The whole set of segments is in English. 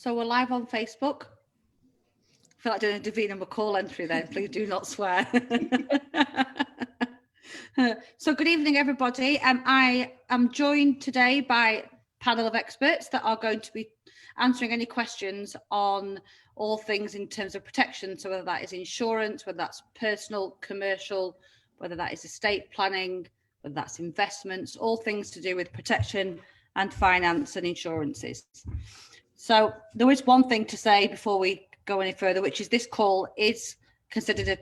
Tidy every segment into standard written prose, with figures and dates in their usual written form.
So we're live on Facebook. I feel like doing a Davina McCall entry then. Please do not swear. So good evening, everybody. I am joined today by a panel of experts that are going to be answering any questions on all things in terms of protection. So whether that is insurance, whether that's personal, commercial, whether that is estate planning, whether that's investments, all things to do with protection and finance and insurances. So there is one thing to say before we go any further, which is this call is considered a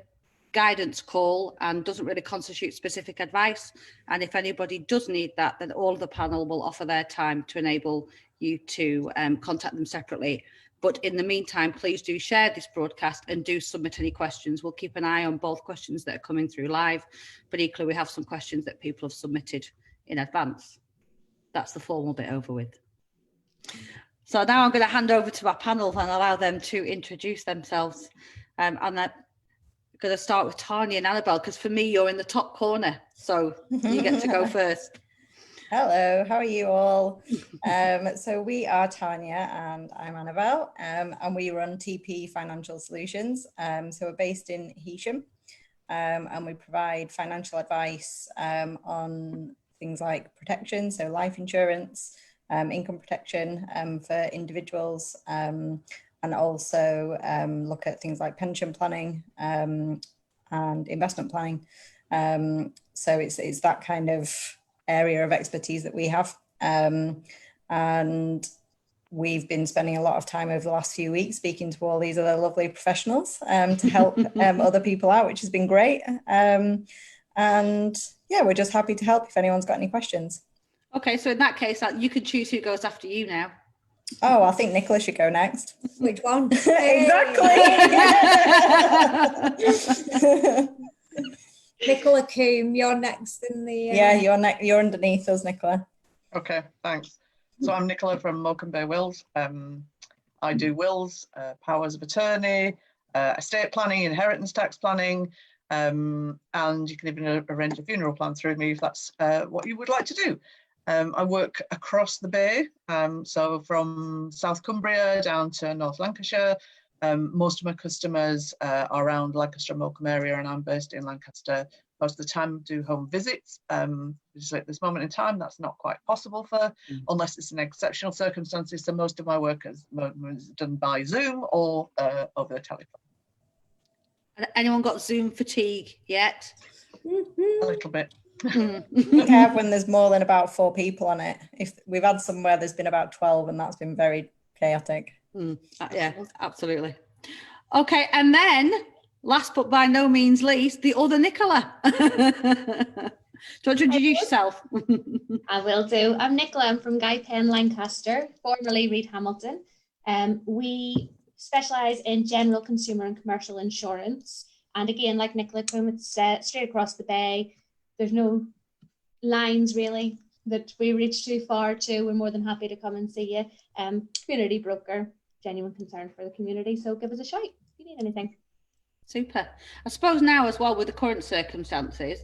guidance call and doesn't really constitute specific advice. And if anybody does need that, then all of the panel will offer their time to enable you to contact them separately. But in the meantime, please do share this broadcast and do submit any questions. We'll keep an eye on both questions that are coming through live, but equally we have some questions that people have submitted in advance. That's the formal bit over with. So now I'm going to hand over to our panel and allow them to introduce themselves. And I'm going to start with Tarnia and Annabel, because for me, you're in the top corner. So you get to go first. Hello, how are you all? So we are Tarnia and I'm Annabel, and we run TP Financial Solutions. So we're based in Heysham, and we provide financial advice on things like protection, so life insurance, income protection for individuals, and also look at things like pension planning and investment planning. So it's that kind of area of expertise that we have. And we've been spending a lot of time over the last few weeks speaking to all these other lovely professionals to help other people out, which has been great. And yeah, we're just happy to help if anyone's got any questions. Okay, so in that case, you can choose who goes after you now. Oh, I think Nicola should go next. Which one? Exactly. Nicola Combe, you're next in the... Yeah, you're underneath us, Nicola. Okay, thanks. So I'm Nicola from Morecambe, Wills. I do wills, powers of attorney, estate planning, inheritance tax planning, and you can even arrange a funeral plan through me if that's what you would like to do. I work across the bay, so from South Cumbria down to North Lancashire. Most of my customers are around Lancaster and Morecambe area, and I'm based in Lancaster. Most of the time do home visits. Just at this moment in time, that's not quite possible unless it's in exceptional circumstances. So most of my work is done by Zoom or over the telephone. Anyone got Zoom fatigue yet? A little bit. We have when there's more than about 4 people on it. If we've had somewhere there's been about 12, and that's been very chaotic. Yeah, absolutely. Okay, and then last but by no means least, the other Nicola. Do you want to introduce yourself? I will do. I'm Nicola. I'm from Guy Pen, Lancaster, formerly Reed Hamilton. We specialise in general consumer and commercial insurance. And again, like Nicola, it's straight across the bay. There's no lines really that we reach too far to. We're more than happy to come and see you. Community broker, genuine concern for the community. So give us a shout if you need anything. Super. I suppose now as well with the current circumstances,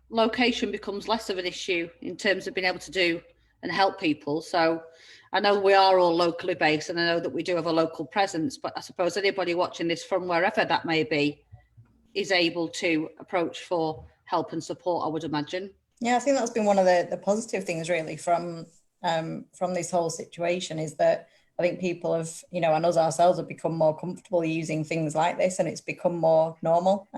location becomes less of an issue in terms of being able to do and help people. So I know we are all locally based, and I know that we do have a local presence, but I suppose anybody watching this from wherever that may be is able to approach for help and support, I would imagine. Yeah, I think that's been one of the positive things really from this whole situation, is that I think people have, and us ourselves have become more comfortable using things like this, and it's become more normal.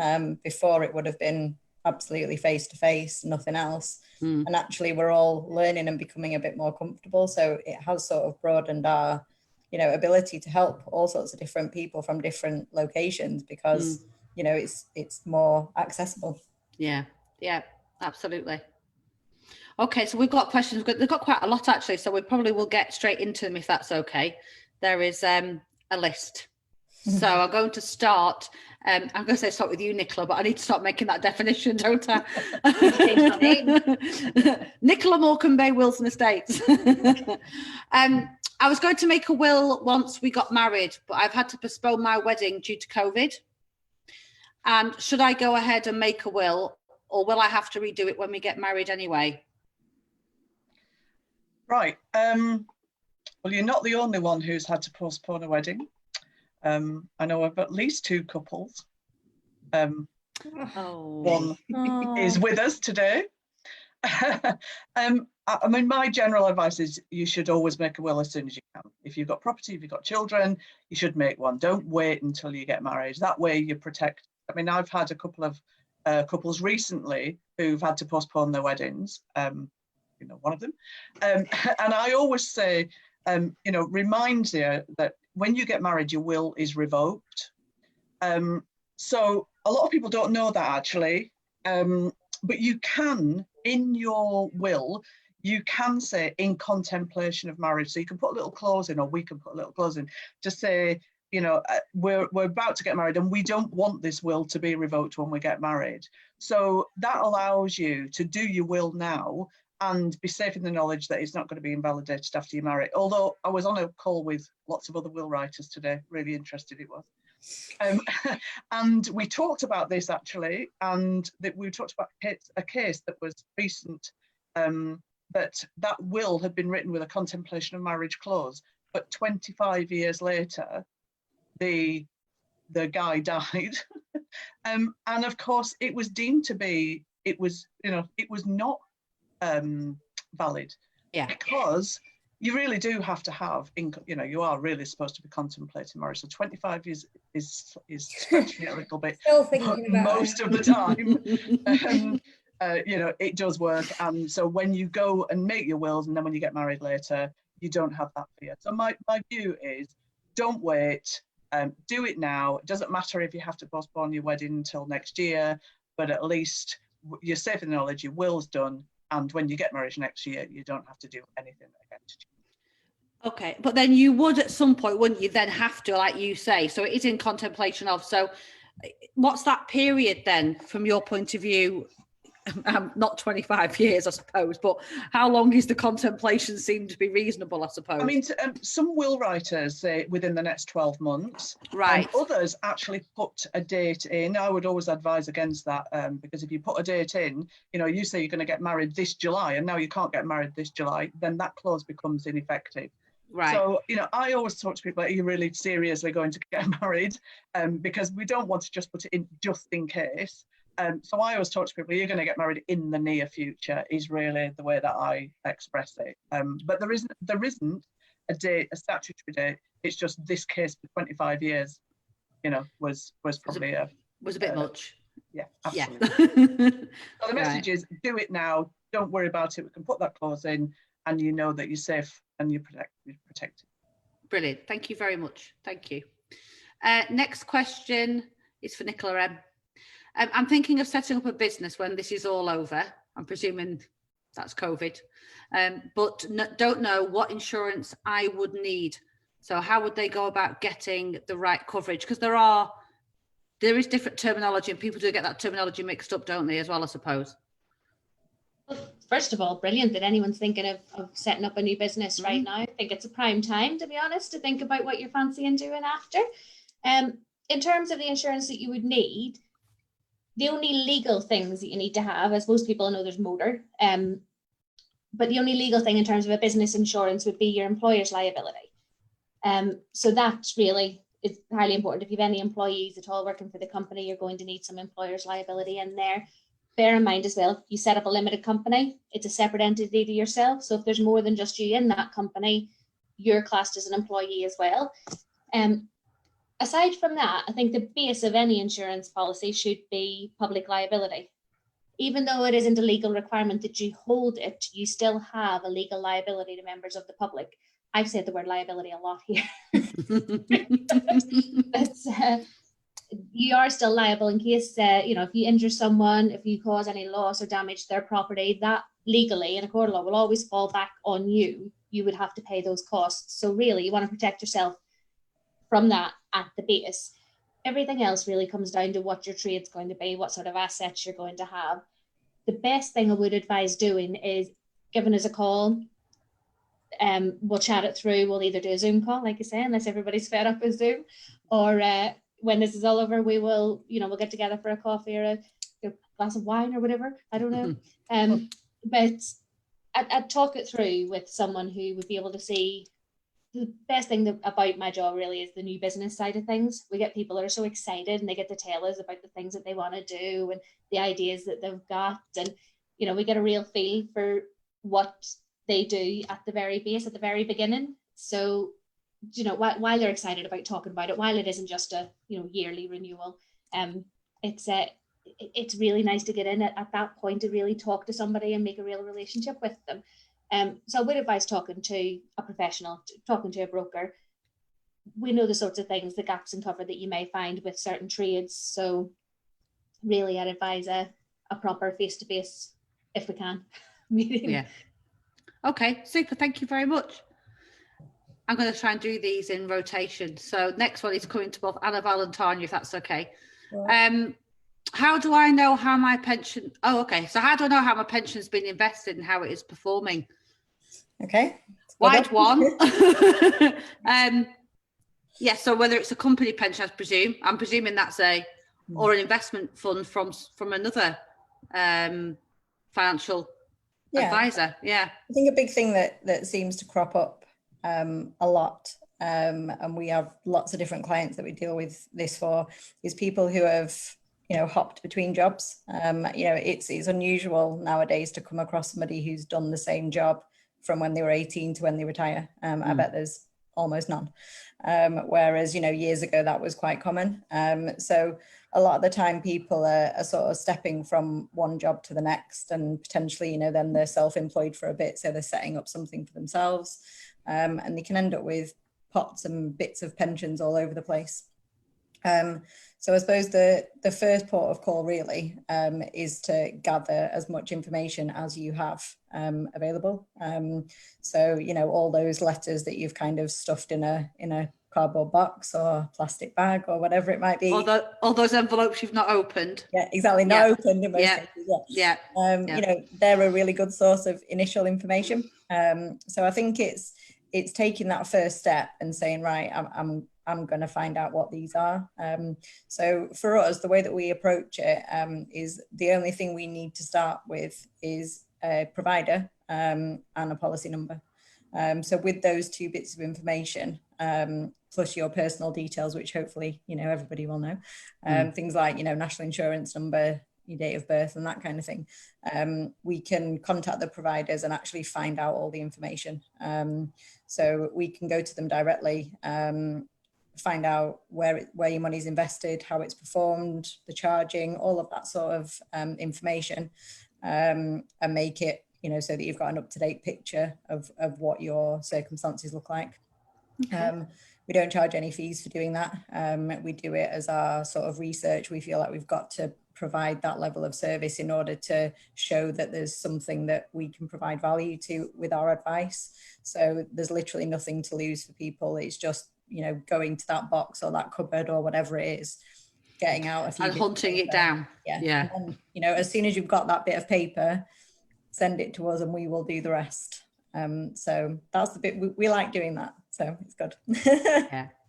Before it would have been absolutely face to face, nothing else. And actually we're all learning and becoming a bit more comfortable. So it has sort of broadened our, ability to help all sorts of different people from different locations, because, it's more accessible. Yeah, absolutely. Okay, so we've got questions. They've got quite a lot actually, so we probably will get straight into them if that's okay. There is a list. So I'm going to start. I'm going to say start with you, Nicola, but I need to start making that definition, don't I? Nicola Morecambe Bay Wills and Estates. I was going to make a will once we got married, but I've had to postpone my wedding due to COVID. And should I go ahead and make a will, or will I have to redo it when we get married anyway? Right. Well, you're not the only one who's had to postpone a wedding. I know of at least 2 couples. One is with us today. I mean, my general advice is you should always make a will as soon as you can. If you've got property, if you've got children, you should make one. Don't wait until you get married. That way you protect. I mean, I've had a couple of couples recently who've had to postpone their weddings. You know, one of them. And I always say, you know, remind you that when you get married, your will is revoked. So a lot of people don't know that actually, but you can, in your will, you can say in contemplation of marriage. So you can put a little clause in, or we can put a little clause in to say, you know, we're about to get married and we don't want this will to be revoked when we get married. So that allows you to do your will now and be safe in the knowledge that it's not going to be invalidated after you marry. Although I was on a call with lots of other will writers today, really interested it was. And we talked about this actually, and that we talked about a case that was recent, that will had been written with a contemplation of marriage clause, but 25 years later, the guy died. And of course, it was deemed to be, it was not valid. Yeah. Because you really do have to have, you know, you are really supposed to be contemplating marriage. So 25 years is stretching it a little bit. Still thinking about most of the time. You know, it does work. And so when you go and make your wills and then when you get married later, you don't have that fear. So my view is don't wait, do it now. It doesn't matter if you have to postpone your wedding until next year, but at least you're safe in the knowledge your will's done. And when you get married next year, you don't have to do anything against you. Okay, but then you would at some point, wouldn't you, then have to, like you say, so it is in contemplation of, so what's that period then from your point of view? Not 25 years, I suppose, but how long is the contemplation seem to be reasonable, I suppose? I mean, some will writers say within the next 12 months. Right. Others actually put a date in. I would always advise against that because if you put a date in, you know, you say you're going to get married this July and now you can't get married this July, then that clause becomes ineffective. Right. So, you know, I always talk to people, are you really seriously going to get married? Because we don't want to just put it in just in case. So I always talk to people, you're going to get married in the near future is really the way that I express it. But there isn't a date, a statutory date. It's just this case for 25 years, you know, was probably was a bit much. Yeah, absolutely. Yeah. So the message is do it now. Don't worry about it. We can put that clause in and you know that you're safe and you're protected. Brilliant. Thank you very much. Thank you. Next question is for Nicola M. I'm thinking of setting up a business when this is all over. I'm presuming that's COVID, but don't know what insurance I would need. So how would they go about getting the right coverage? Because there is different terminology and people do get that terminology mixed up, don't they, as well, I suppose? Well, first of all, brilliant that anyone's thinking of setting up a new business right now. I think it's a prime time, to be honest, to think about what you're fancying doing after. In terms of the insurance that you would need, the only legal things that you need to have, as most people know, there's motor, but the only legal thing in terms of a business insurance would be your employer's liability. So that really is highly important. If you have any employees at all working for the company, you're going to need some employer's liability in there. Bear in mind as well, if you set up a limited company, it's a separate entity to yourself. So if there's more than just you in that company, you're classed as an employee as well. Aside from that, I think the base of any insurance policy should be public liability. Even though it isn't a legal requirement that you hold it, you still have a legal liability to members of the public. I've said the word liability a lot here. You are still liable in case, you know, if you injure someone, if you cause any loss or damage to their property, that legally in a court of law will always fall back on you. You would have to pay those costs. So really, you want to protect yourself from that at the base. Everything else really comes down to what your trade's going to be, what sort of assets you're going to have. The best thing I would advise doing is giving us a call. We'll chat it through. We'll either do a Zoom call, like you say, unless everybody's fed up with Zoom, or when this is all over, we will, you know, we'll get together for a coffee or a glass of wine or whatever. I don't know. But I'd talk it through with someone who would be able to see the best thing about my job really is the new business side of things. We get people that are so excited and they get to tell us about the things that they want to do and the ideas that they've got. And, you know, we get a real feel for what they do at the very base, at the very beginning. So, you know, while they're excited about talking about it, while it isn't just a, you know, yearly renewal, it's really nice to get in at that point to really talk to somebody and make a real relationship with them. So I would advise talking to a professional, talking to a broker. We know the sorts of things, the gaps in cover that you may find with certain trades. So really I'd advise a proper face-to-face, if we can, meeting. Yeah. Okay, super. Thank you very much. I'm going to try and do these in rotation. So next one is coming to both Annabel and Tarnia, if that's okay. Yeah. How do I know how my pension... Oh, okay. So how do I know how my pension's been invested and how it is performing? Okay. Wide one. Yeah, so whether it's a company pension, I'm presuming that's or an investment fund from another financial advisor. Yeah. I think a big thing that seems to crop up a lot, and we have lots of different clients that we deal with this for, is people who have, you know, hopped between jobs. You know, it's unusual nowadays to come across somebody who's done the same job from when they were 18 to when they retire. I bet there's almost none. Whereas, you know, years ago that was quite common. So a lot of the time people are sort of stepping from one job to the next, and potentially, you know, then they're self-employed for a bit. So they're setting up something for themselves, and they can end up with pots and bits of pensions all over the place. So I suppose the first port of call really is to gather as much information as you have available. So, you know, all those letters that you've kind of stuffed in a cardboard box or plastic bag or whatever it might be. All those envelopes you've not opened. Yeah, exactly. Not opened in most cases. Yeah. You know, they're a really good source of initial information. So I think it's taking that first step and saying, right, I'm going to find out what these are. So for us, the way that we approach it is the only thing we need to start with is a provider and a policy number. So with those two bits of information, plus your personal details, which hopefully, you know, everybody will know, things like, you know, national insurance number, your date of birth and that kind of thing, we can contact the providers and actually find out all the information. So we can go to them directly, find out where your money's invested, how it's performed, the charging, all of that sort of information, and make it, you know, so that you've got an up-to-date picture of what your circumstances look like. Okay. We don't charge any fees for doing that. We do it as our sort of research. We feel like we've got to provide that level of service in order to show that there's something that we can provide value to with our advice. So there's literally nothing to lose for people. It's just, you know, going to that box or that cupboard or whatever it is, getting out a few and hunting it down. Yeah. And, you know, as soon as you've got that bit of paper, send it to us and we will do the rest. So that's the bit we like doing that. So it's good.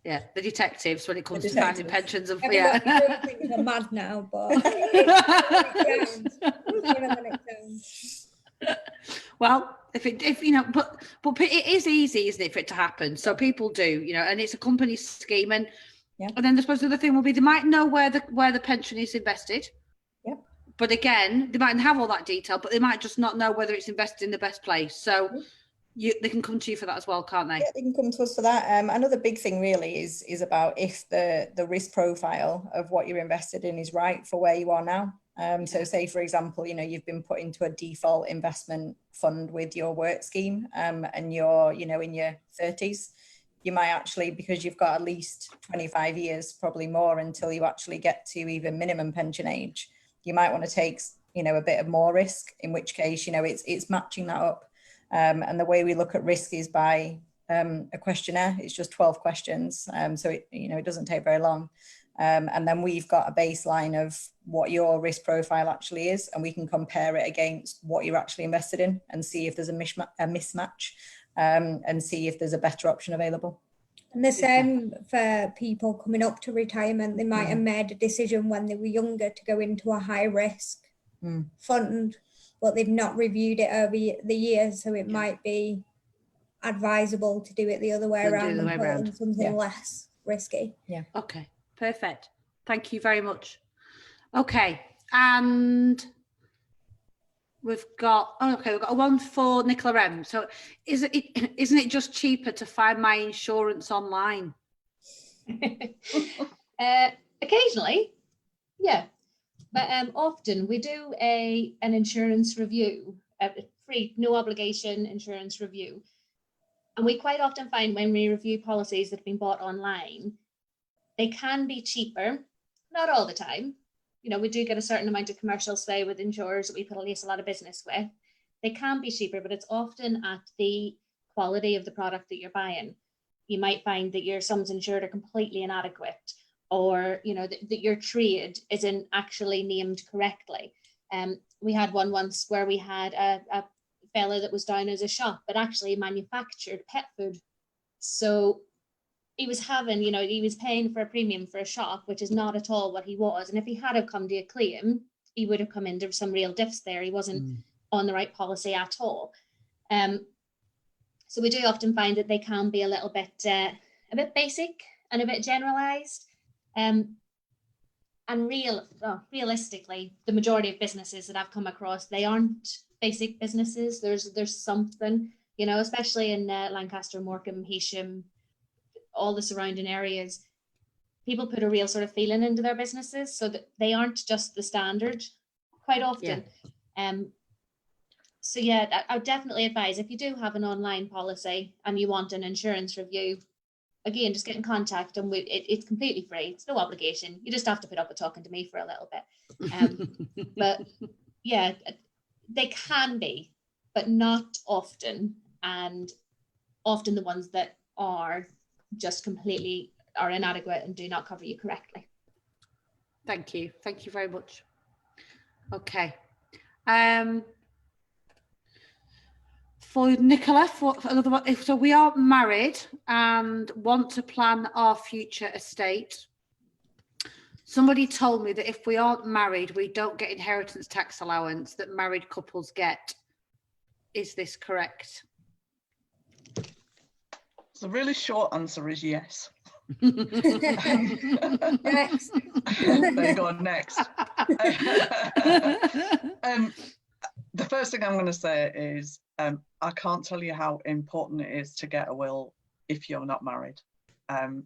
Yeah. The detectives when it comes to finding pensions of I think they're mad now, but well, if you know, but it is easy, isn't it, for it to happen? So people do, you know, and it's a company scheme, and then I suppose the other thing will be they might know where the pension is invested. Yep. But again, they mightn't have all that detail, but they might just not know whether it's invested in the best place. So they can come to you for that as well, can't they? Yeah, they can come to us for that. Another big thing really is about if the risk profile of what you're invested in is right for where you are now. So say, for example, you know, you've been put into a default investment fund with your work scheme and you're, you know, in your 30s. You might actually, because you've got at least 25 years, probably more, until you actually get to even minimum pension age, you might want to take, you know, a bit of more risk, in which case, you know, it's matching that up. And the way we look at risk is by a questionnaire. It's just 12 questions. So, it doesn't take very long. And then we've got a baseline of what your risk profile actually is, and we can compare it against what you're actually invested in and see if there's a mismatch, and see if there's a better option available. And the same for people coming up to retirement. They might have made a decision when they were younger to go into a high risk fund, but they've not reviewed it over the years. So it might be advisable to do it the other way Than do around the and way put around. in something Yeah. less risky. Okay, perfect. Thank you very much. Okay, and we've got one for Nicola M. So isn't it just cheaper to find my insurance online? Occasionally, yeah, but often we do an insurance review, a free, no obligation insurance review, and we quite often find when we review policies that have been bought online, they can be cheaper, not all the time. You know, we do get a certain amount of commercial sway with insurers that we place a lot of business with. They can be cheaper, but it's often at the quality of the product that you're buying. You might find that your sums insured are completely inadequate, or you know that your trade isn't actually named correctly. We had one once where we had a fellow that was down as a shop, but actually manufactured pet food. So he was paying for a premium for a shop, which is not at all what he was. And if he had have come to a claim, he would have come into some real diffs there. He wasn't on the right policy at all. So we do often find that they can be a bit basic and a bit generalized. And realistically, the majority of businesses that I've come across, they aren't basic businesses. There's something, you know, especially in Lancaster, Morecambe, Heysham, all the surrounding areas, people put a real sort of feeling into their businesses, so that they aren't just the standard quite often. So yeah, I would definitely advise, if you do have an online policy and you want an insurance review, again, just get in contact, and it's completely free. It's no obligation. You just have to put up with talking to me for a little bit. But yeah, they can be, but not often. And often the ones that are just completely are inadequate and do not cover you correctly. Thank you very much. Okay, for Nicola, for another one, so we are married and want to plan our future estate. Somebody told me that if we aren't married, we don't get inheritance tax allowance that married couples get. Is this correct? The really short answer is yes. Next. There you go, next. The first thing I'm going to say is I can't tell you how important it is to get a will if you're not married.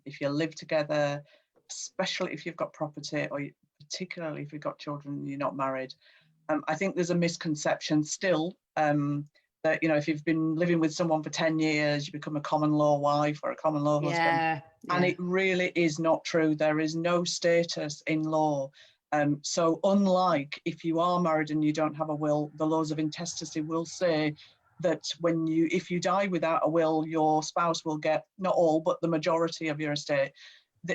If you live together, especially if you've got property, or particularly if you've got children and you're not married. I think there's a misconception still that, you know, if you've been living with someone for 10 years, you become a common law wife or a common law husband. Yeah. And it really is not true. There is no status in law. So unlike if you are married and you don't have a will, the laws of intestacy will say that if you die without a will, your spouse will get, not all, but the majority of your estate.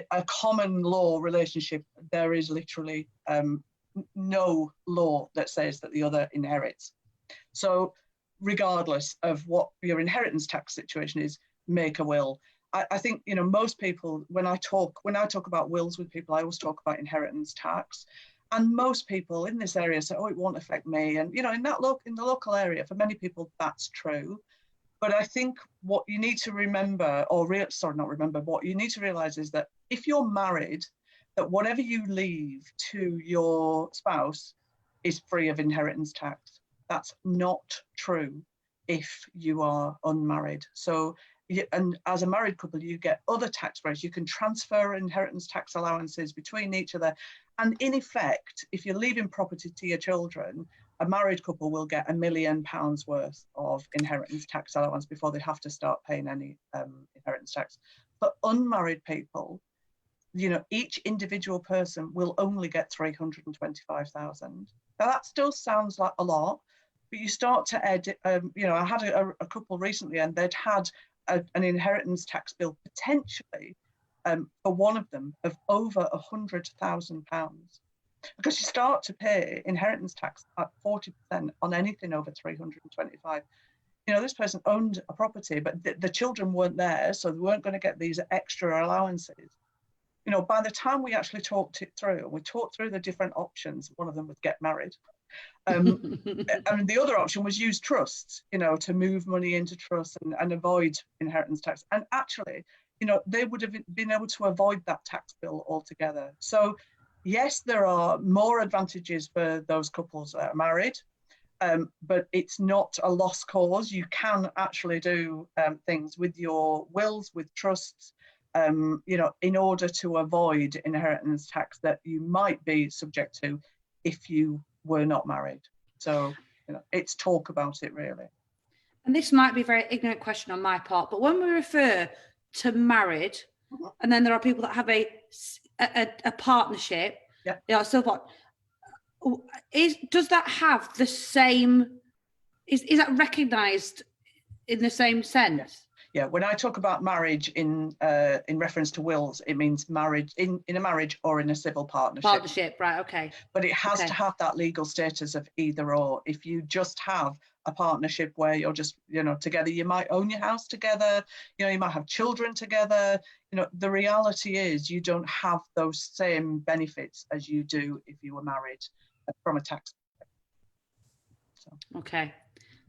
A common law relationship, there is literally no law that says that the other inherits. So regardless of what your inheritance tax situation is, make a will. I think, you know, most people, when I talk about wills with people, I always talk about inheritance tax. And most people in this area say, oh, it won't affect me. And, you know, in the local area, for many people, that's true. But I think what you need to remember, what you need to realize is that if you're married, that whatever you leave to your spouse is free of inheritance tax. That's not true if you are unmarried. So, and as a married couple, you get other tax breaks. You can transfer inheritance tax allowances between each other. And in effect, if you're leaving property to your children, a married couple will get £1 million worth of inheritance tax allowance before they have to start paying any inheritance tax. For unmarried people, you know, each individual person will only get 325,000. Now that still sounds like a lot, but you start to edit. You know, I had a couple recently, and they'd had an inheritance tax bill potentially for one of them of over £100,000, because you start to pay inheritance tax at 40% on anything over 325. You know, this person owned a property, but the children weren't there, so they weren't going to get these extra allowances. You know, by the time we actually talked it through, we talked through the different options. One of them was get married. And the other option was use trusts, you know, to move money into trusts and avoid inheritance tax. And actually, you know, they would have been able to avoid that tax bill altogether. So yes, there are more advantages for those couples that are married, but it's not a lost cause. You can actually do things with your wills, with trusts, you know, in order to avoid inheritance tax that you might be subject to if you were not married. So, you know, it's talk about it, really. And this might be a very ignorant question on my part, but when we refer to married, and then there are people that have a partnership, yeah, you know, so what does that have the same? Is that recognised in the same sense? Yeah, when I talk about marriage in reference to wills, it means marriage in a marriage or in a civil partnership. Partnership, right? Okay. But it has to have that legal status of either or. If you just have a partnership where you're just, you know, together, you might own your house together, you know, you might have children together. You know, the reality is you don't have those same benefits as you do if you were married from a tax perspective. So. Okay.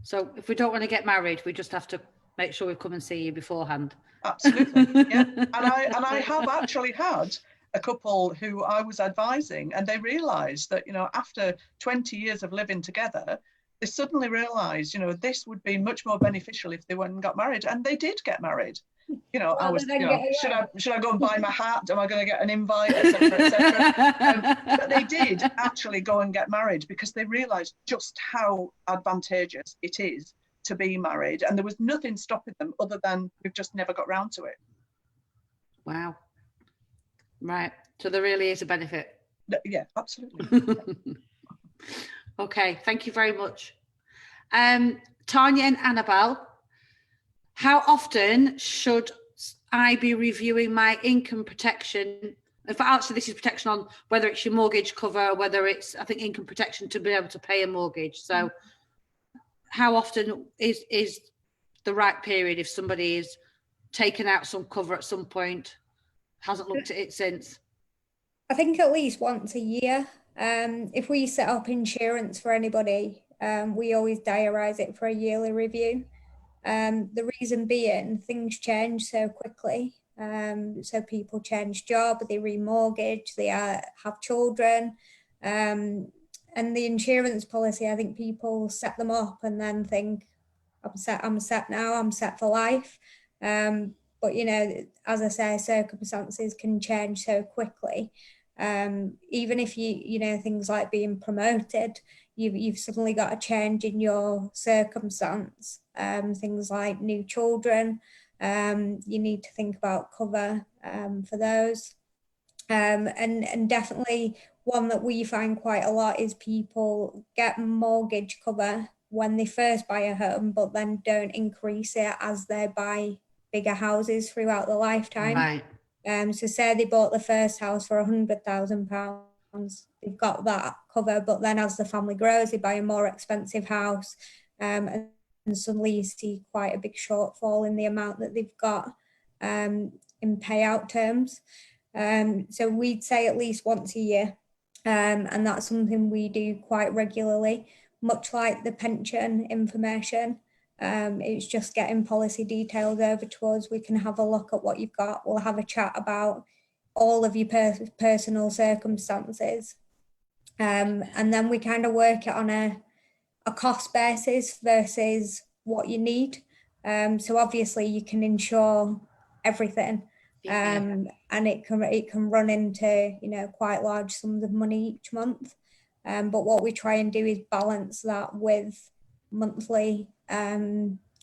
So if we don't want to get married, we just have to make sure we come and see you beforehand. Absolutely, yeah. And I have actually had a couple who I was advising, and they realised that, you know, after 20 years of living together, they suddenly realised, you know, this would be much more beneficial if they went and got married, and they did get married. You know, I was, you know, should I go and buy my hat? Am I going to get an invite, etc., etc.? But they did actually go and get married because they realised just how advantageous it is to be married, and there was nothing stopping them other than we've just never got round to it. Wow. Right. So there really is a benefit. Yeah, absolutely. Okay, thank you very much. Tarnia and Annabel, how often should I be reviewing my income protection? In fact, actually, this is protection on whether it's your mortgage cover, whether it's, I think, income protection to be able to pay a mortgage. So how often is the right period if somebody is taken out some cover at some point, hasn't looked at it since? I think at least once a year. If we set up insurance for anybody, we always diarise it for a yearly review. The reason being, things change so quickly. So people change job, they remortgage, they have children. And the insurance policy, I think people set them up and then think, I'm set now, I'm set for life. But, you know, as I say, circumstances can change so quickly. Even if you know, things like being promoted, you've suddenly got a change in your circumstance. Things like new children, you need to think about cover for those. And definitely one that we find quite a lot is people get mortgage cover when they first buy a home, but then don't increase it as they buy bigger houses throughout the lifetime. Right. So say they bought the first house for £100,000, they've got that cover, but then as the family grows, they buy a more expensive house, and suddenly you see quite a big shortfall in the amount that they've got in payout terms. So we'd say at least once a year, and that's something we do quite regularly, much like the pension information. It's just getting policy details over to us. We can have a look at what you've got. We'll have a chat about all of your personal circumstances. And then we kind of work it on a cost basis versus what you need. So obviously you can insure everything, and it can run into, you know, quite large sums of money each month. But what we try and do is balance that with monthly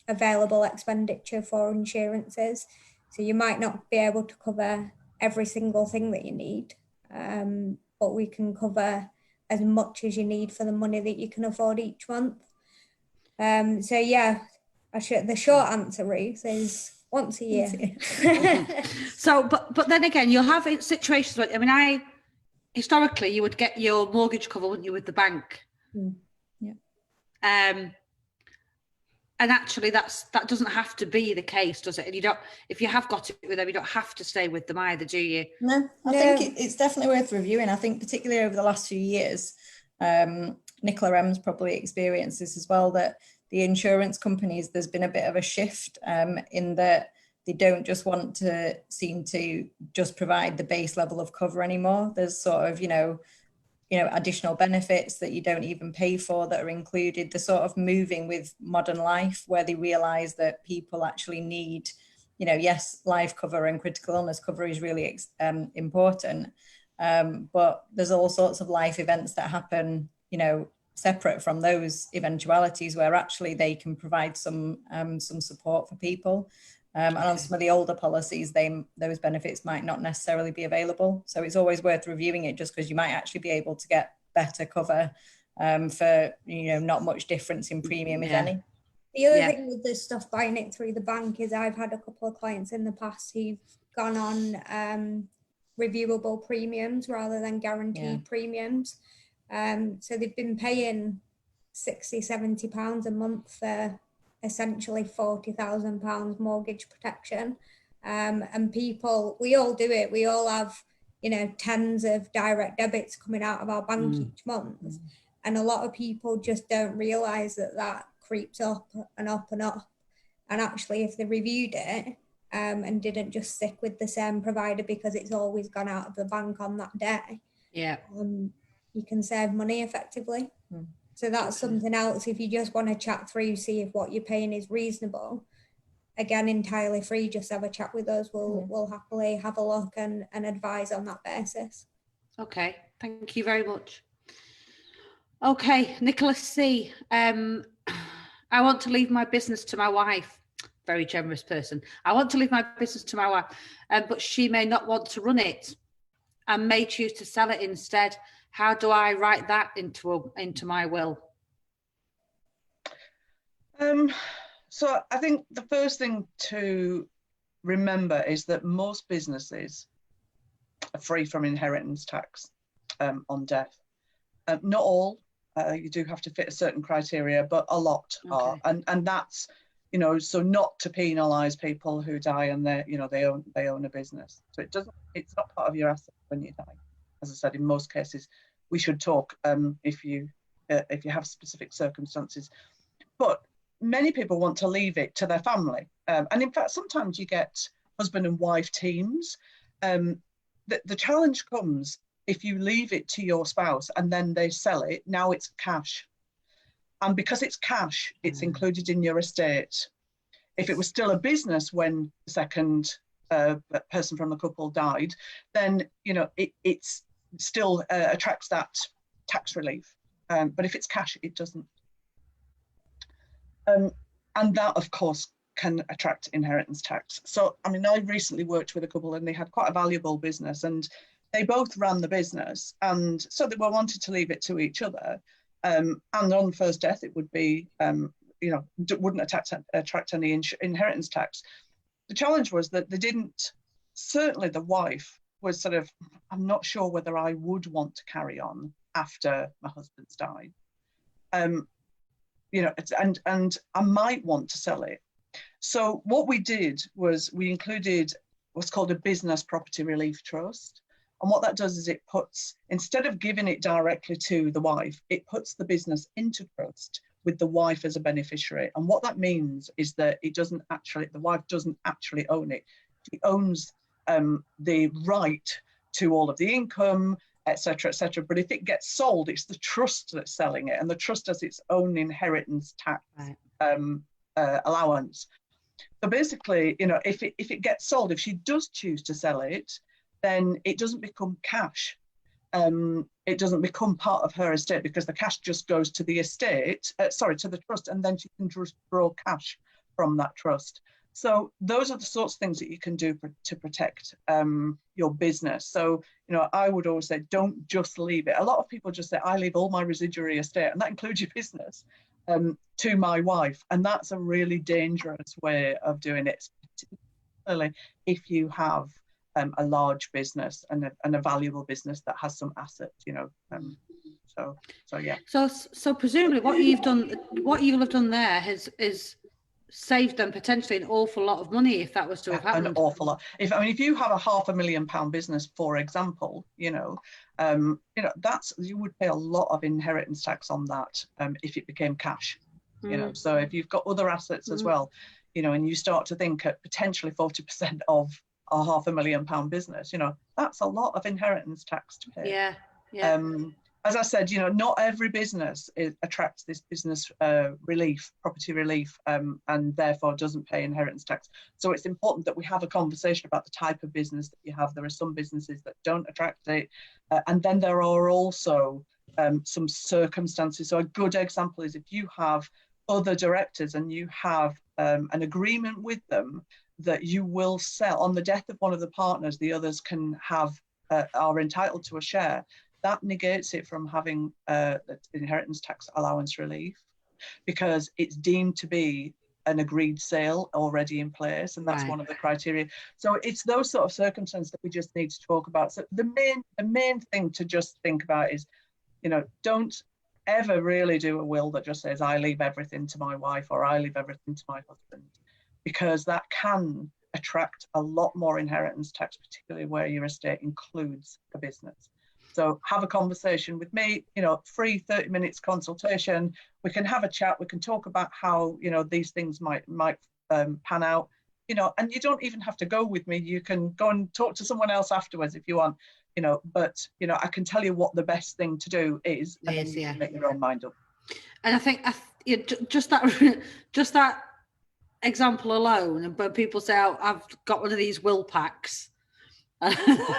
available expenditure for insurances. So you might not be able to cover every single thing that you need, but we can cover as much as you need for the money that you can afford each month. So yeah, the short answer, Ruth, is once a year. So, but then again, you'll have situations like, I mean, historically you would get your mortgage cover, wouldn't you, with the bank? Yeah. And actually that doesn't have to be the case, does it? And you don't, if you have got it with them, you don't have to stay with them either, do you? No, I think it's definitely worth reviewing. I think particularly over the last few years, Nicola M's probably experienced this as well, that the insurance companies, there's been a bit of a shift in that they don't just want to seem to just provide the base level of cover anymore. There's sort of, additional benefits that you don't even pay for that are included. They're sort of moving with modern life, where they realize that people actually need, yes, life cover and critical illness cover is really important. But there's all sorts of life events that happen, separate from those eventualities, where actually they can provide some support for people. And on some of the older policies, those benefits might not necessarily be available. So it's always worth reviewing it, just because you might actually be able to get better cover for, not much difference in premium, if any. The other thing with this stuff, buying it through the bank, is I've had a couple of clients in the past who've gone on reviewable premiums rather than guaranteed premiums. So they've been paying £60-70 a month for essentially £40,000 mortgage protection. And people, we all do it. We all have, tens of direct debits coming out of our bank each month. And a lot of people just don't realise that creeps up and up and up. And actually, if they reviewed it and didn't just stick with the same provider because it's always gone out of the bank on that day, you can save money effectively. So that's something else. If you just want to chat through, see if what you're paying is reasonable, again, entirely free, just have a chat with us. We'll happily have a look and advise on that basis. Okay, thank you very much. Okay, Nicola C. I want to leave my business to my wife. Very generous person. I want to leave my business to my wife, but she may not want to run it and may choose to sell it instead. How do I write that into my will? So I think the first thing to remember is that most businesses are free from inheritance tax on death. Not all, you do have to fit a certain criteria, but a lot are, and that's, so not to penalise people who die and they own a business. So it's not part of your asset when you die. As I said, in most cases, we should talk if you have specific circumstances. But many people want to leave it to their family. And in fact, sometimes you get husband and wife teams. The challenge comes if you leave it to your spouse and then they sell it. Now it's cash. And because it's cash, it's included in your estate. If it was still a business when the second person from the couple died, then it's still attracts that tax relief. But if it's cash, it doesn't. And that, of course, can attract inheritance tax. So, I mean, I recently worked with a couple and they had quite a valuable business and they both ran the business. And so they were wanted to leave it to each other. And on first death, it would be, wouldn't attract any inheritance tax. The challenge was that they didn't, certainly the wife was sort of, I'm not sure whether I would want to carry on after my husband's died. And I might want to sell it. So what we did was we included what's called a business property relief trust. And what that does is it puts, instead of giving it directly to the wife, it puts the business into trust with the wife as a beneficiary. And what that means is that the wife doesn't actually own it. She owns the right to all of the income, etc., etc. But if it gets sold, it's the trust that's selling it, and the trust has its own inheritance tax allowance. So basically, if it gets sold, if she does choose to sell it, then it doesn't become cash. It doesn't become part of her estate because the cash just goes to the estate, to the trust, and then she can just draw cash from that trust. So those are the sorts of things that you can do to protect your business. So, I would always say, don't just leave it. A lot of people just say, I leave all my residuary estate, and that includes your business, to my wife. And that's a really dangerous way of doing it, particularly if you have a large business and a valuable business that has some assets, So yeah. So presumably what you'll have done there is saved them potentially an awful lot of money if that was to have happened. An awful lot. If you have a £500,000 business, for example, that's, you would pay a lot of inheritance tax on that if it became cash. So if you've got other assets as well, and you start to think at potentially 40% of a £500,000 business, that's a lot of inheritance tax to pay. As I said, not every business attracts this business relief, property relief, and therefore doesn't pay inheritance tax. So it's important that we have a conversation about the type of business that you have. There are some businesses that don't attract it. And then there are also some circumstances. So a good example is if you have other directors and you have an agreement with them that you will sell on the death of one of the partners, the others can have, are entitled to a share. That negates it from having inheritance tax allowance relief, because it's deemed to be an agreed sale already in place, and that's one of the criteria. So it's those sort of circumstances that we just need to talk about. So the main thing to just think about is, don't ever really do a will that just says I leave everything to my wife or I leave everything to my husband, because that can attract a lot more inheritance tax, particularly where your estate includes a business. So have a conversation with me, free 30 minutes consultation. We can have a chat. We can talk about how, these things might pan out, and you don't even have to go with me. You can go and talk to someone else afterwards if you want, but, I can tell you what the best thing to do is, and then you can make your own mind up. And I think just that example alone, but people say, oh, I've got one of these will packs.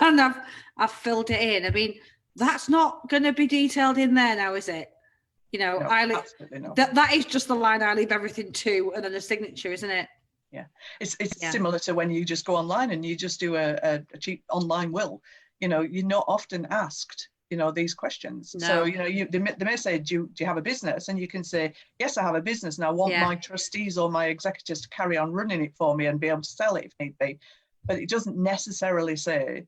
And I've filled it in. I mean, that's not going to be detailed in there now, is it? No, absolutely not. That is just the line I leave everything to, and then a signature, isn't it? Yeah, it's similar to when you just go online and you just do a cheap online will. You're not often asked, these questions. No. So they may say, do you have a business? And you can say, yes, I have a business, and I want my trustees or my executors to carry on running it for me and be able to sell it if need be. But it doesn't necessarily say,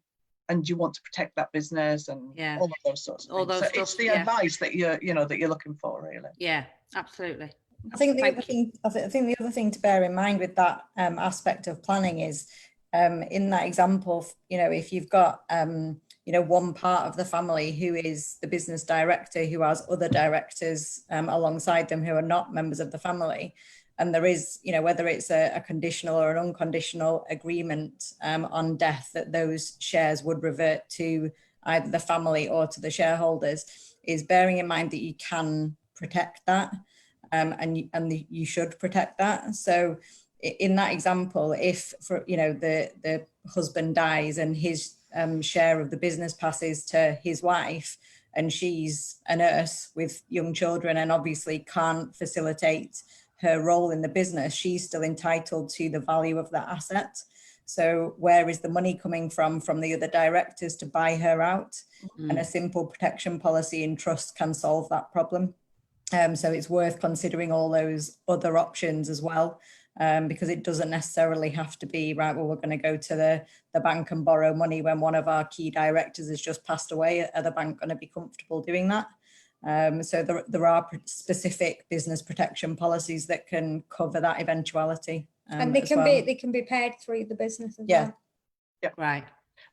and you want to protect that business and all of those sorts of things. So it's the advice that you're looking for, really. Yeah, absolutely. I think the other thing to bear in mind with that aspect of planning is, in that example, if you've got one part of the family who is the business director, who has other directors alongside them who are not members of the family, and there is, whether it's a conditional or an unconditional agreement on death that those shares would revert to either the family or to the shareholders, is bearing in mind that you can protect that, and you should protect that. So in that example, if the husband dies and his share of the business passes to his wife, and she's a nurse with young children and obviously can't facilitate her role in the business, she's still entitled to the value of that asset. So where is the money coming from the other directors to buy her out? And a simple protection policy in trust can solve that problem. So it's worth considering all those other options as well, because it doesn't necessarily have to be, right, well, we're going to go to the bank and borrow money when one of our key directors has just passed away. Are the bank going to be comfortable doing that? So there are specific business protection policies that can cover that eventuality. And they can be paid through the business as well. Yeah, right.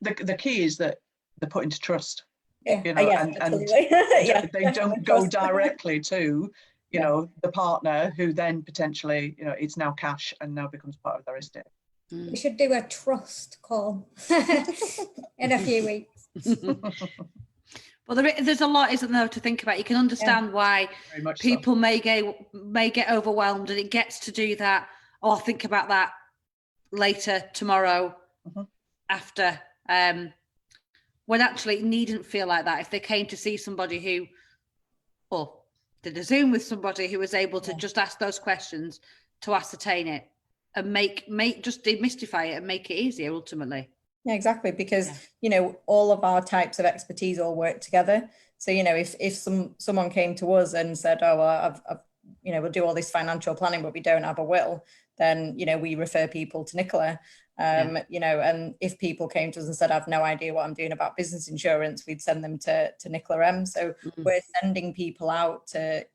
The key is that they're put into trust. And they don't go directly to the partner, who then potentially it's now cash and now becomes part of their estate. We should do a trust call in a few weeks. Well, there's a lot, isn't there, to think about. You can understand why people may get overwhelmed, and it gets to do that. Oh, I'll think about that later, tomorrow, after. When actually it needn't feel like that. If they came to see somebody or did a Zoom with somebody who was able to just ask those questions to ascertain it and just demystify it and make it easier ultimately. Yeah, exactly. Because, all of our types of expertise all work together. So, if someone came to us and said, oh, well, we'll do all this financial planning, but we don't have a will, then, we refer people to Nicola. And if people came to us and said, I've no idea what I'm doing about business insurance, we'd send them to Nicola M. So we're sending people out to,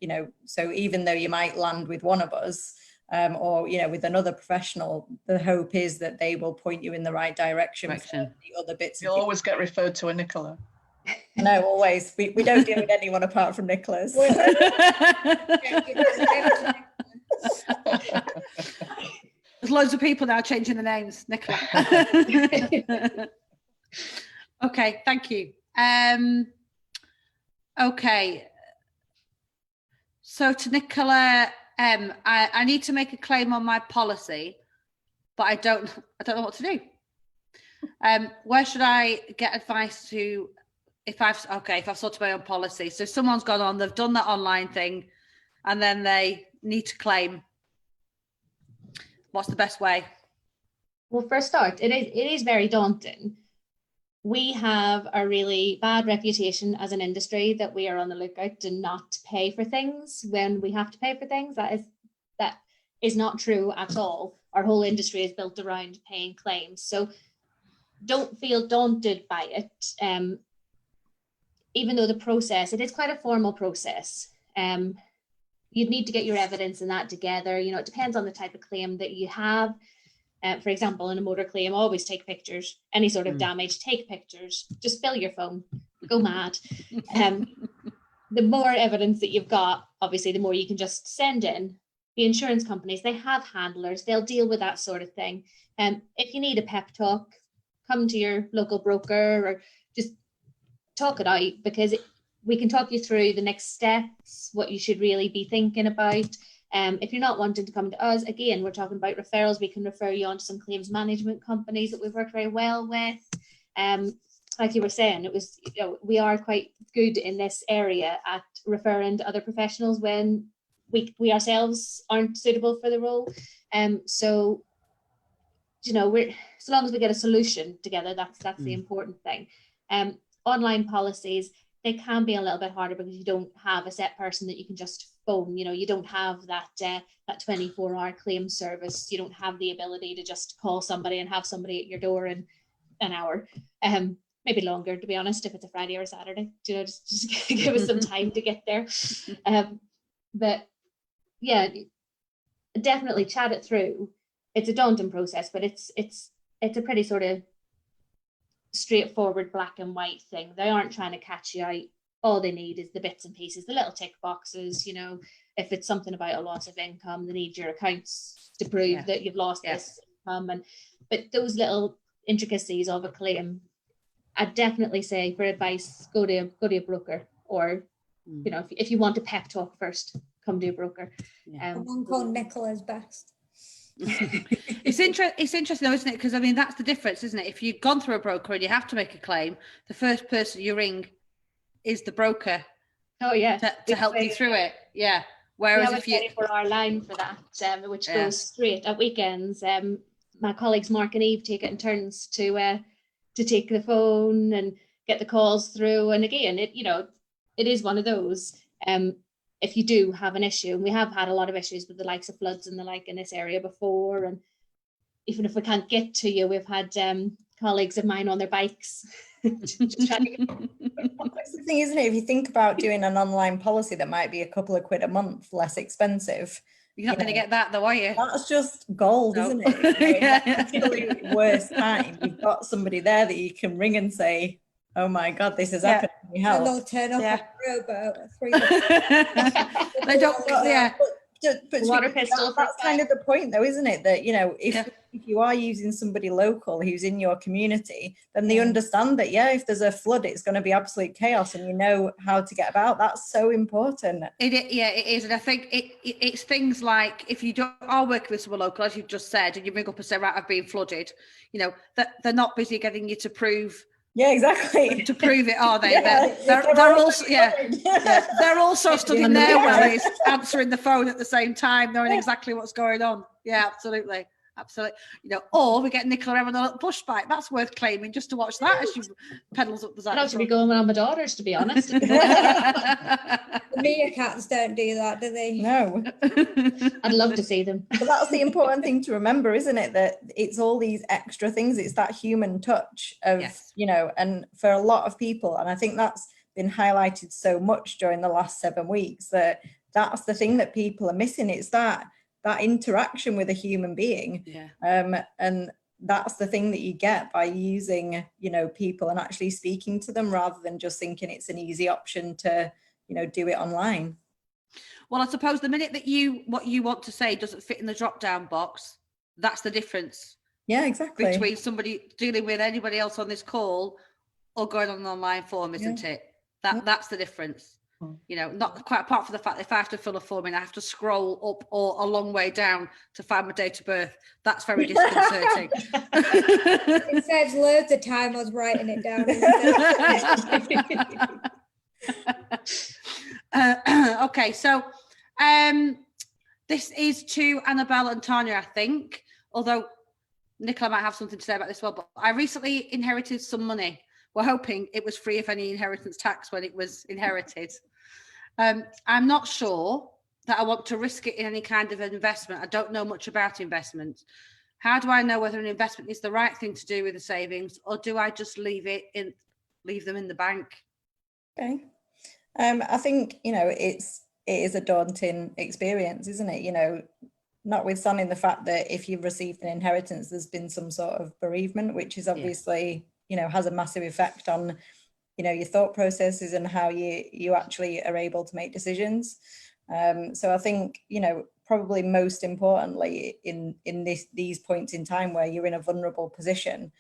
so even though you might land with one of us, or, you know, with another professional, the hope is that they will point you in the right direction for the other bits. You'll always get referred to a Nicola. No, always. We don't deal with anyone apart from Nicholas. There's loads of people now changing the names, Nicola. Okay, thank you. Okay. So to Nicola, I need to make a claim on my policy, but I don't know what to do. Where should I get advice to if I've sorted my own policy? So someone's gone on, they've done that online thing, and then they need to claim. What's the best way? Well, for a start, it is very daunting. We have a really bad reputation as an industry that we are on the lookout to not pay for things when we have to pay for things. That is not true at all. Our whole industry is built around paying claims. So don't feel daunted by it. Even though the process, it is quite a formal process. You'd need to get your evidence and that together. You know, it depends on the type of claim that you have. For example, in a motor claim, always take pictures. Any sort of damage, take pictures. Just fill your phone, go mad. The more evidence that you've got, obviously, the more you can just send in. The insurance companies, they have handlers. They'll deal with that sort of thing. If you need a pep talk, come to your local broker or just talk it out, because we can talk you through the next steps, what you should really be thinking about. If you're not wanting to come to us, again, we're talking about referrals. We can refer you on to some claims management companies that we've worked very well with. Like you were saying, it was, you know, we are quite good in this area at referring to other professionals when we ourselves aren't suitable for the role. So, you know, so long as we get a solution together, that's the important thing. Online policies, they can be a little bit harder because you don't have a set person that you can just phone. You know, you don't have that 24-hour claim service. You don't have the ability to just call somebody and have somebody at your door in an hour, maybe longer, to be honest, if it's a Friday or a Saturday. You know, just give us some time to get there. But yeah, definitely chat it through. It's a daunting process, but it's a pretty sort of straightforward black and white thing. They aren't trying to catch you out. All they need is the bits and pieces, the little tick boxes. You know, if it's something about a loss of income, they need your accounts to prove that you've lost this income. But those little intricacies of a claim, I'd definitely say for advice, go to a broker, or you know, if you want a pep talk first, come to a broker. One called Nicola's best. It's interesting though, isn't it? Because I mean, that's the difference, isn't it? If you've gone through a broker and you have to make a claim, the first person you ring is the broker. Oh yeah, to help you through it. Yeah. Whereas if you 24-hour line for that, which goes straight at weekends. My colleagues Mark and Eve take it in turns to take the phone and get the calls through. And again, it is one of those. If you do have an issue, and we have had a lot of issues with the likes of floods and the like in this area before, and even if we can't get to you, we've had colleagues of mine on their bikes just trying to get. That's the thing, isn't it? If you think about doing an online policy that might be a couple of quid a month less expensive, you're not going to get that though, are you? That's just gold, isn't it? You know, absolute worst time. You've got somebody there that you can ring and say, oh my God, this has happened. Can you help? And they'll turn up a rowboat at 3 They don't, but water pistol. That's kind of the point though, isn't it? That, you know, if you are using somebody local who's in your community, then they understand that, if there's a flood, it's going to be absolute chaos and you know how to get about. That's so important. It is. And I think it's things like if you are working with someone local, as you've just said, and you ring up and say, right, I've been flooded, you know, that they're not busy getting you to prove. Yeah, exactly. To prove it, are they? They're also they're also stood in their wellies answering the phone at the same time, knowing exactly what's going on. Yeah, absolutely. You know, or we get Nicola on a little push bike. That's worth claiming just to watch that as she pedals up the side. I'd actually be going on my daughters, to be honest. The meerkats don't do that, do they? No. I'd love to see them. But that's the important thing to remember, isn't it? That it's all these extra things. It's that human touch of, you know, and for a lot of people, and I think that's been highlighted so much during the last 7 weeks, that's the thing that people are missing. It's that that interaction with a human being. And that's the thing that you get by using, you know, people and actually speaking to them, rather than just thinking it's an easy option to, you know, do it online. Well, I suppose the minute that what you want to say doesn't fit in the drop down box, that's the difference. Yeah, exactly. Between somebody dealing with anybody else on this call or going on an online form, isn't it? That's the difference. You know, not quite apart from the fact that if I have to fill a form in, I have to scroll up or a long way down to find my date of birth. That's very disconcerting. It saves loads of time I was writing it down. Okay, so this is to Annabel and Tarnia, I think, although Nicola might have something to say about this as well, but I recently inherited some money. We're hoping it was free of any inheritance tax when it was inherited. I'm not sure that I want to risk it in any kind of investment. I don't know much about investments. How do I know whether an investment is the right thing to do with the savings, or do I just leave them in the bank? Okay. I think, you know, it is a daunting experience, isn't it? You know, notwithstanding the fact that if you've received an inheritance, there's been some sort of bereavement, which is obviously, you know, has a massive effect on, you know, your thought processes and how you actually are able to make decisions. So I think, you know, probably most importantly in these points in time where you're in a vulnerable position,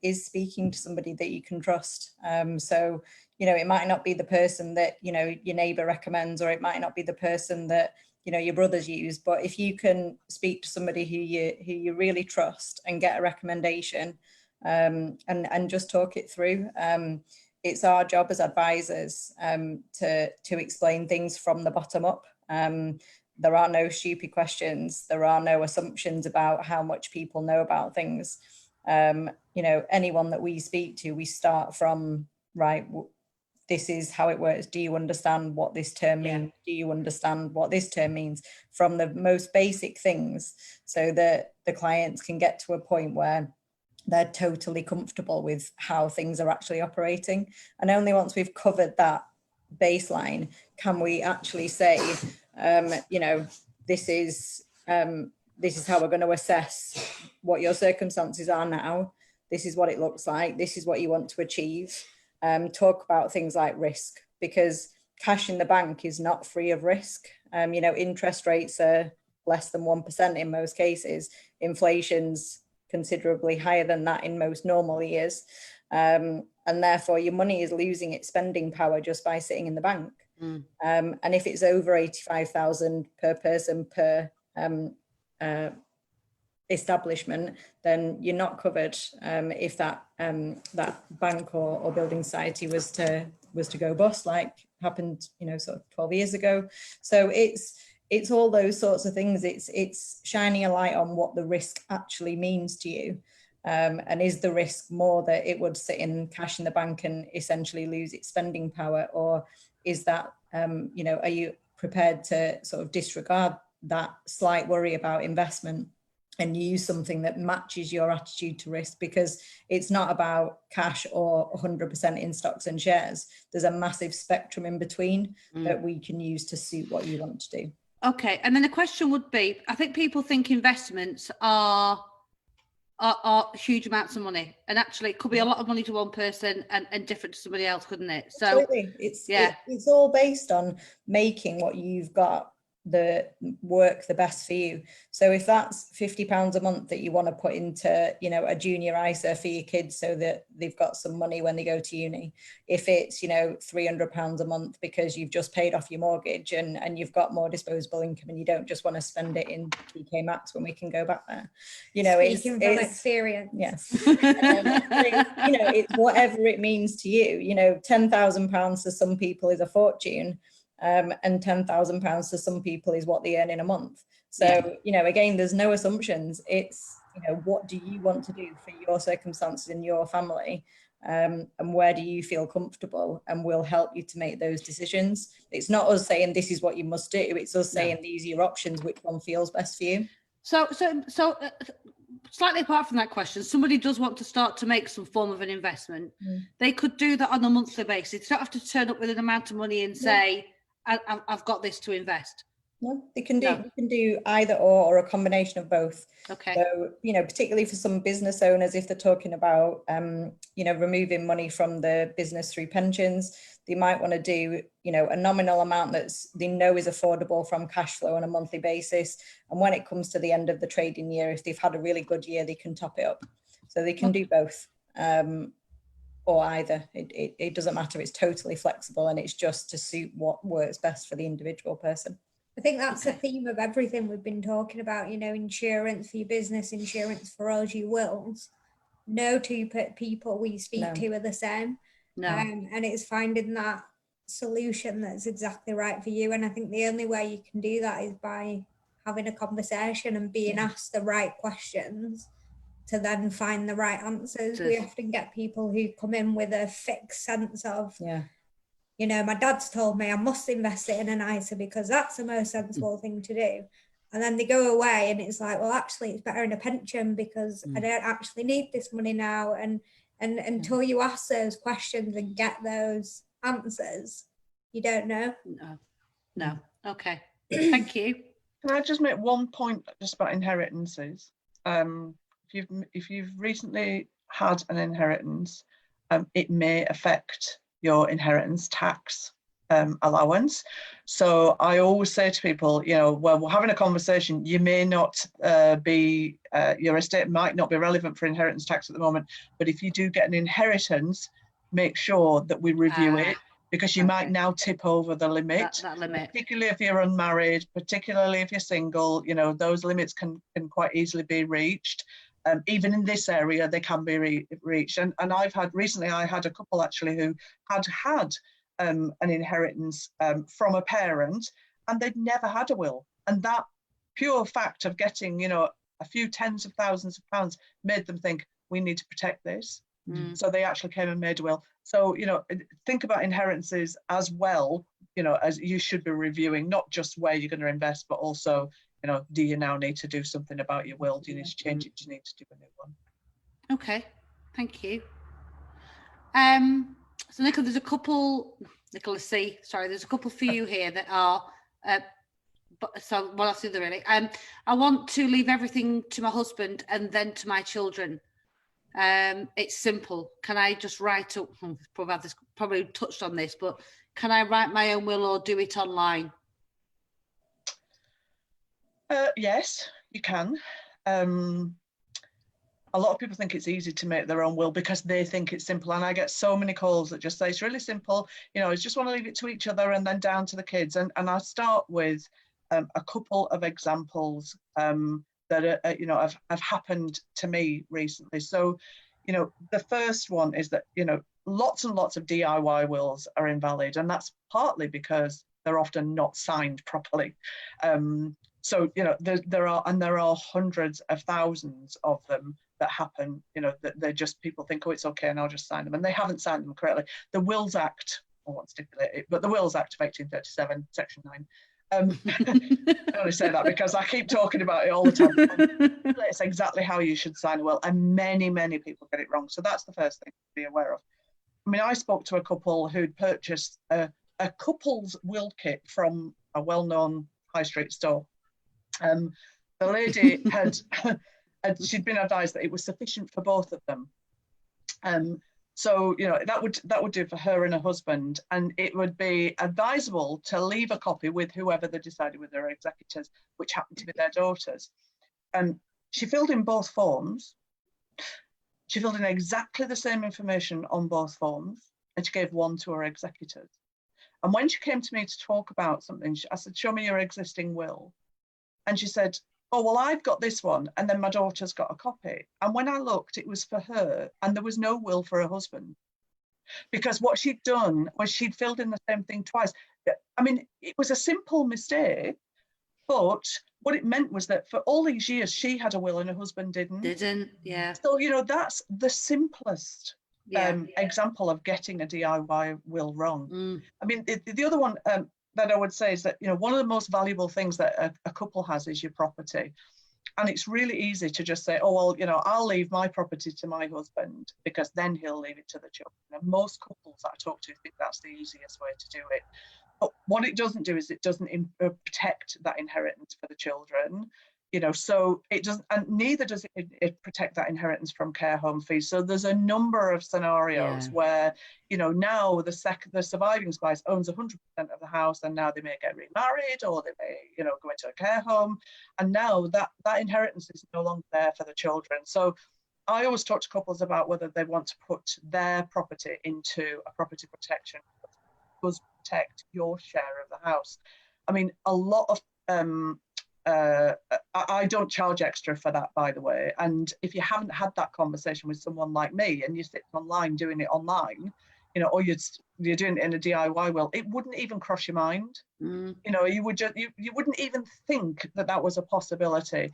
is speaking to somebody that you can trust. So, you know, it might not be the person that, you know, your neighbour recommends, or it might not be the person that, you know, your brothers use, but if you can speak to somebody who you really trust and get a recommendation, and just talk it through. It's our job as advisors to explain things from the bottom up. There are no stupid questions. There are no assumptions about how much people know about things. You know, anyone that we speak to, we start from, right, this is how it works. Do you understand what this term means? Do you understand what this term means? From the most basic things, so that the clients can get to a point where they're totally comfortable with how things are actually operating. And only once we've covered that baseline can we actually say, you know, this is how we're going to assess what your circumstances are now. This is what it looks like. This is what you want to achieve. Talk about things like risk, because cash in the bank is not free of risk. You know, interest rates are less than 1% in most cases. Inflation's considerably higher than that in most normal years. And therefore your money is losing its spending power just by sitting in the bank. And if it's over 85,000 per person per establishment, then you're not covered if that bank or building society was to go bust, like happened, you know, sort of 12 years ago. So it's all those sorts of things. It's shining a light on what the risk actually means to you. And is the risk more that it would sit in cash in the bank and essentially lose its spending power? Or is that, you know, are you prepared to sort of disregard that slight worry about investment and use something that matches your attitude to risk? Because it's not about cash or 100% in stocks and shares. There's a massive spectrum in between that we can use to suit what you want to do. Okay, and then the question would be, I think people think investments are huge amounts of money, and actually it could be a lot of money to one person and different to somebody else, couldn't it? So absolutely. It's all based on making what you've got the work the best for you. So if that's £50 a month that you want to put into, you know, a junior ISA for your kids so that they've got some money when they go to uni, if it's, you know, £300 a month because you've just paid off your mortgage and you've got more disposable income and you don't just want to spend it in TK Maxx when we can go back there, you know, Speaking from experience. Yes. You know, it's whatever it means to you. You know, £10,000 to some people is a fortune. And £10,000 to some people is what they earn in a month. So, you know, again, there's no assumptions. It's, you know, what do you want to do for your circumstances in your family? And where do you feel comfortable? And we'll help you to make those decisions. It's not us saying this is what you must do. It's us saying these are your options, which one feels best for you. So slightly apart from that question, somebody does want to start to make some form of an investment. They could do that on a monthly basis. You don't have to turn up with an amount of money and say, I've got this to invest. No, they can do No. you can do either or a combination of both. Okay. So, you know, particularly for some business owners, if they're talking about, you know, removing money from the business through pensions, they might want to do, you know, a nominal amount they know is affordable from cash flow on a monthly basis. And when it comes to the end of the trading year, if they've had a really good year, they can top it up. So they can do both, or either. It doesn't matter. It's totally flexible, and it's just to suit what works best for the individual person. I think that's the theme of everything we've been talking about, you know, insurance for your business, insurance for us, your wills. No two people we speak to are the same. No. And it's finding that solution that's exactly right for you. And I think the only way you can do that is by having a conversation and being asked the right questions to then find the right answers. We often get people who come in with a fixed sense of, you know, my dad's told me I must invest it in an ISA because that's the most sensible thing to do. And then they go away and it's like, well, actually it's better in a pension because I don't actually need this money now. And until you ask those questions and get those answers, you don't know. No. Okay. Thank you. Can I just make one point just about inheritances? If you've recently had an inheritance, it may affect your inheritance tax allowance. So I always say to people, you know, when we're having a conversation, you may not your estate might not be relevant for inheritance tax at the moment, but if you do get an inheritance, make sure that we review it, because you might now tip over the limit. That limit. Particularly if you're unmarried, particularly if you're single, you know, those limits can quite easily be reached. Even in this area, they can be reached. And I had a couple actually who had an inheritance from a parent, and they'd never had a will. And that pure fact of getting, you know, a few tens of thousands of pounds made them think, we need to protect this. So they actually came and made a will. So, you know, think about inheritances as well, you know, as you should be reviewing, not just where you're going to invest, but also, you know, do you now need to do something about your will? Do you need to change it? Do you need to do a new one? Okay, thank you. So Nicola, there's a couple for you here that are, so well, that's the other really. I want to leave everything to my husband and then to my children. It's simple. Can I just write up, probably touched on this, but can I write my own will or do it online? Yes, you can. A lot of people think it's easy to make their own will because they think it's simple. And I get so many calls that just say it's really simple. You know, I just want to leave it to each other and then down to the kids. And I start with a couple of examples that are, you know, have happened to me recently. So, you know, the first one is that, you know, lots and lots of DIY wills are invalid. And that's partly because they're often not signed properly. So, you know, there are hundreds of thousands of them that happen, you know, that they're just, people think, oh, it's okay, and I'll just sign them. And they haven't signed them correctly. The Wills Act, I won't stipulate it, but the Wills Act of 1837, Section 9. I only say that because I keep talking about it all the time. It's exactly how you should sign a will, and many, many people get it wrong. So that's the first thing to be aware of. I mean, I spoke to a couple who'd purchased a couple's will kit from a well-known high street store. The lady she'd been advised that it was sufficient for both of them. So, you know, that would do for her and her husband, and it would be advisable to leave a copy with whoever they decided with their executors, which happened to be their daughters. She filled in both forms. She filled in exactly the same information on both forms, and she gave one to her executors. And when she came to me to talk about something, I said, show me your existing will. And she said, oh, well, I've got this one, and then my daughter's got a copy. And when I looked, it was for her, and there was no will for her husband. Because what she'd done was she'd filled in the same thing twice. I mean, it was a simple mistake, but what it meant was that for all these years, she had a will and her husband didn't. Yeah. So, you know, that's the simplest example of getting a DIY will wrong. I mean, the other one that I would say is that, you know, one of the most valuable things that a couple has is your property. And it's really easy to just say, oh, well, you know, I'll leave my property to my husband because then he'll leave it to the children. And most couples that I talk to think that's the easiest way to do it. what it doesn't do is it doesn't protect that inheritance for the children, so it doesn't, and neither does it protect that inheritance from care home fees. So there's a number of scenarios where, now the surviving spouse owns 100% of the house, and now they may get remarried, or they may, go into a care home, and now that inheritance is no longer there for the children. So I always talk to couples about whether they want to put their property into a property protection. It does protect your share of the house. I mean, a lot of I don't charge extra for that, by the way. And if you haven't had that conversation with someone like me, and you're sitting online doing it online, or you're doing it in a DIY will, it wouldn't even cross your mind. You wouldn't even think that was a possibility.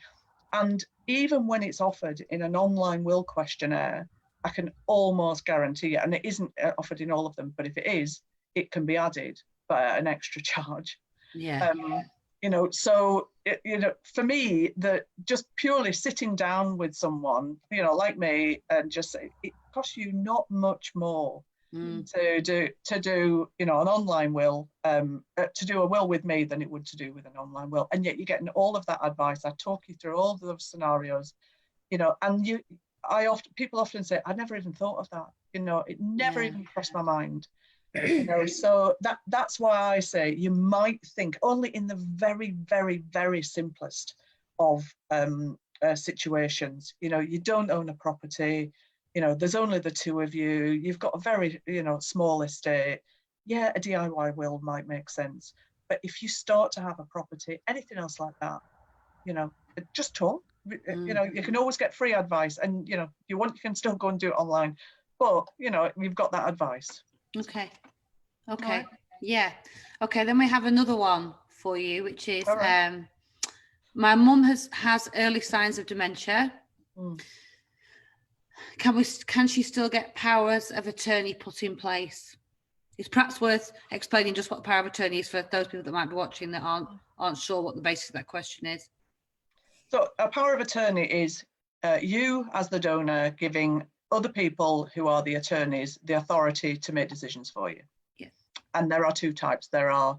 And even when it's offered in an online will questionnaire, I can almost guarantee it, and it isn't offered in all of them, but if it is, it can be added by an extra charge. So for me, that just purely sitting down with someone, like me, and just say, it costs you not much more to do an online will, to do a will with me than it would to do with an online will, and yet you're getting all of that advice. I talk you through all of those scenarios, and people often say, I never even thought of that, it never even crossed my mind. So that's why I say you might think only in the very, very, very simplest of situations. You don't own a property, there's only the two of you, you've got a very, small estate. Yeah, a DIY will might make sense. But if you start to have a property, anything else like that, just talk. You can always get free advice, and you can still go and do it online. But you've got that advice. Okay. Right. Yeah. Okay. Then we have another one for you, which is Right. my mum has early signs of dementia. Can she still get powers of attorney put in place? It's perhaps worth explaining just what power of attorney is for those people that might be watching that aren't sure what the basis of that question is. So a power of attorney is you as the donor giving other people who are the attorneys the authority to make decisions for you. And there are two types. There are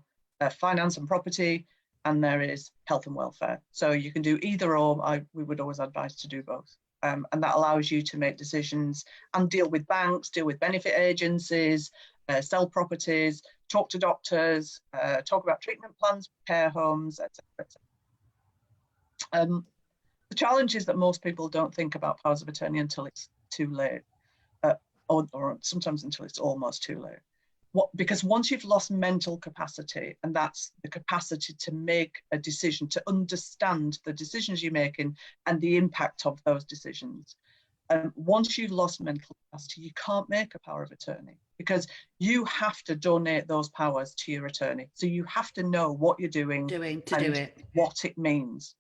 finance and property, and there is health and welfare. So you can do either or. We would always advise to do both. And that allows you to make decisions and deal with banks, deal with benefit agencies, sell properties, talk to doctors, talk about treatment plans, care homes, etc. The challenge is that most people don't think about powers of attorney until it's too late, or sometimes until it's almost too late. Because once you've lost mental capacity, and that's the capacity to make a decision, to understand the decisions you're making and the impact of those decisions, once you've lost mental capacity, you can't make a power of attorney, because you have to donate those powers to your attorney. So you have to know what you're doing to and do it, what it means.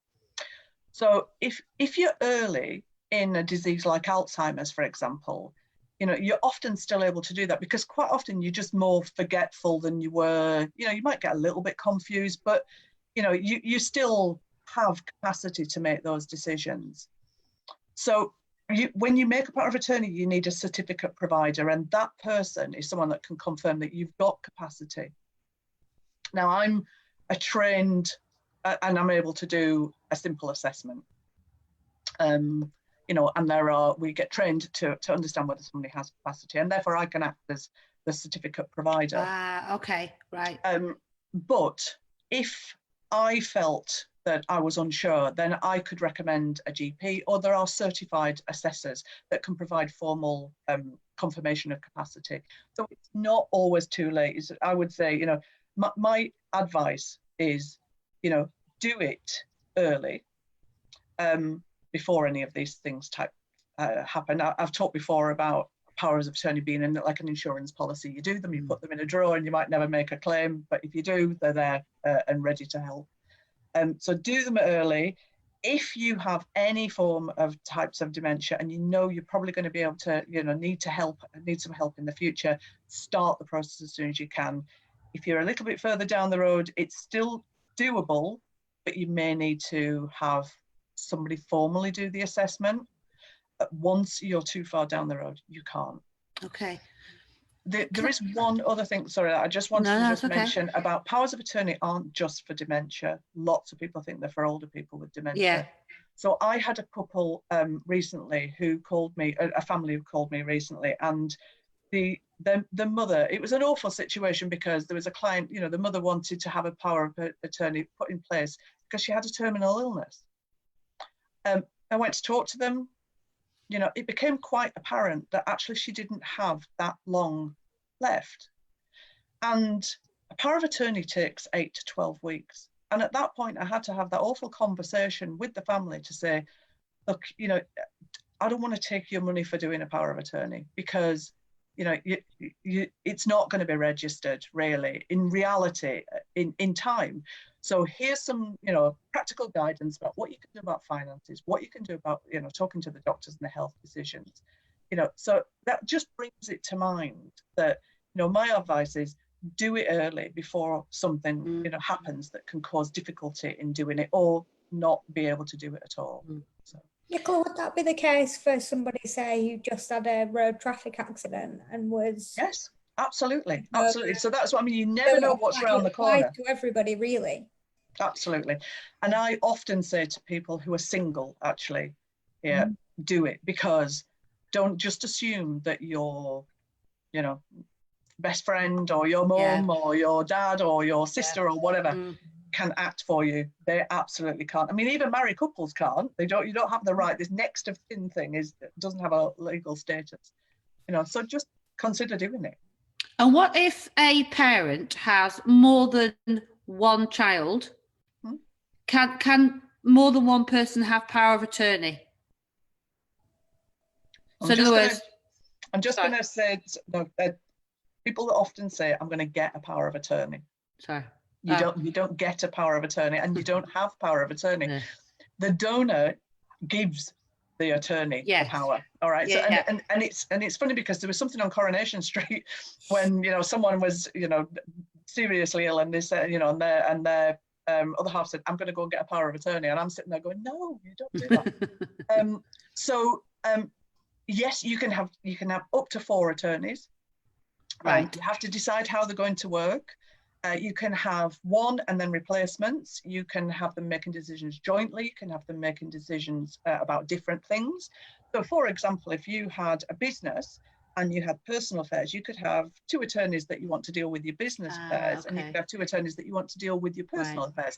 So if you're early in a disease like Alzheimer's, for example, you're often still able to do that, because quite often you're just more forgetful than you were. You might get a little bit confused, but you still have capacity to make those decisions. So when you make a power of attorney, you need a certificate provider, and that person is someone that can confirm that you've got capacity. Now, I'm a trained, and I'm able to do a simple assessment. And we get trained to understand whether somebody has capacity, and therefore I can act as the certificate provider. Okay, right. But if I felt that I was unsure, then I could recommend a GP, or there are certified assessors that can provide formal confirmation of capacity. So it's not always too late. I would say, my advice is, do it early. Before any of these things happen. I've talked before about powers of attorney being in like an insurance policy. You do them, you put them in a drawer, and you might never make a claim, but if you do, they're there and ready to help. So do them early. If you have any form of types of dementia, and you're probably going to be able to, need some help in the future, start the process as soon as you can. If you're a little bit further down the road, it's still doable, but you may need to have somebody formally do the assessment. Once you're too far down the road, you can't. Okay. there is one other thing, sorry, I just wanted to just mention about powers of attorney aren't just for dementia. Lots of people think they're for older people with dementia. Yeah. So I had a couple recently who called me, a family who called me recently, and the mother, it was an awful situation because there was a client, you know, the mother wanted to have a power of attorney put in place because she had a terminal illness. I went to talk to them. You know, it became quite apparent that actually she didn't have that long left. And a power of attorney takes 8 to 12 weeks. And at that point, I had to have that awful conversation with the family to say, look, you know, I don't want to take your money for doing a power of attorney because, you know, it's not going to be registered really in reality in time. So here's some, you know, practical guidance about what you can do about finances, what you can do about, you know, talking to the doctors and the health decisions, you know, so that just brings it to mind that, you know, my advice is do it early before something, you know, happens that can cause difficulty in doing it or not be able to do it at all. So. Nicola, would that be the case for somebody, say, who just had a road traffic accident and was... Yes, absolutely, absolutely. So that's what I mean, you never know what's around the corner. To everybody, really. Absolutely. And I often say to people who are single, actually, do it, because don't just assume that your, you know, best friend or your mum or your dad or your sister or whatever can act for you. They absolutely can't. I mean, even married couples can't. You don't have the right. This next of kin thing doesn't have a legal status, you know, so just consider doing it. And what if a parent has more than one child? Can more than one person have power of attorney? So in other words, I'm just going to say, people often say, I'm going to get a power of attorney. Sorry. You don't get a power of attorney, and you don't have power of attorney. No. The donor gives the attorney the power. All right. Yeah, so and it's funny because there was something on Coronation Street when, you know, someone was, you know, seriously ill, and they said, you know, and their other half said, I'm going to go and get a power of attorney, and I'm sitting there going, no, you don't do that. Yes, you can have up to 4 attorneys. Right. You have to decide how they're going to work. You can have one and then replacements. You can have them making decisions jointly. You can have them making decisions about different things. So, for example, if you had a business and you had personal affairs, you could have 2 attorneys that you want to deal with your business affairs, and you could have 2 attorneys that you want to deal with your personal affairs.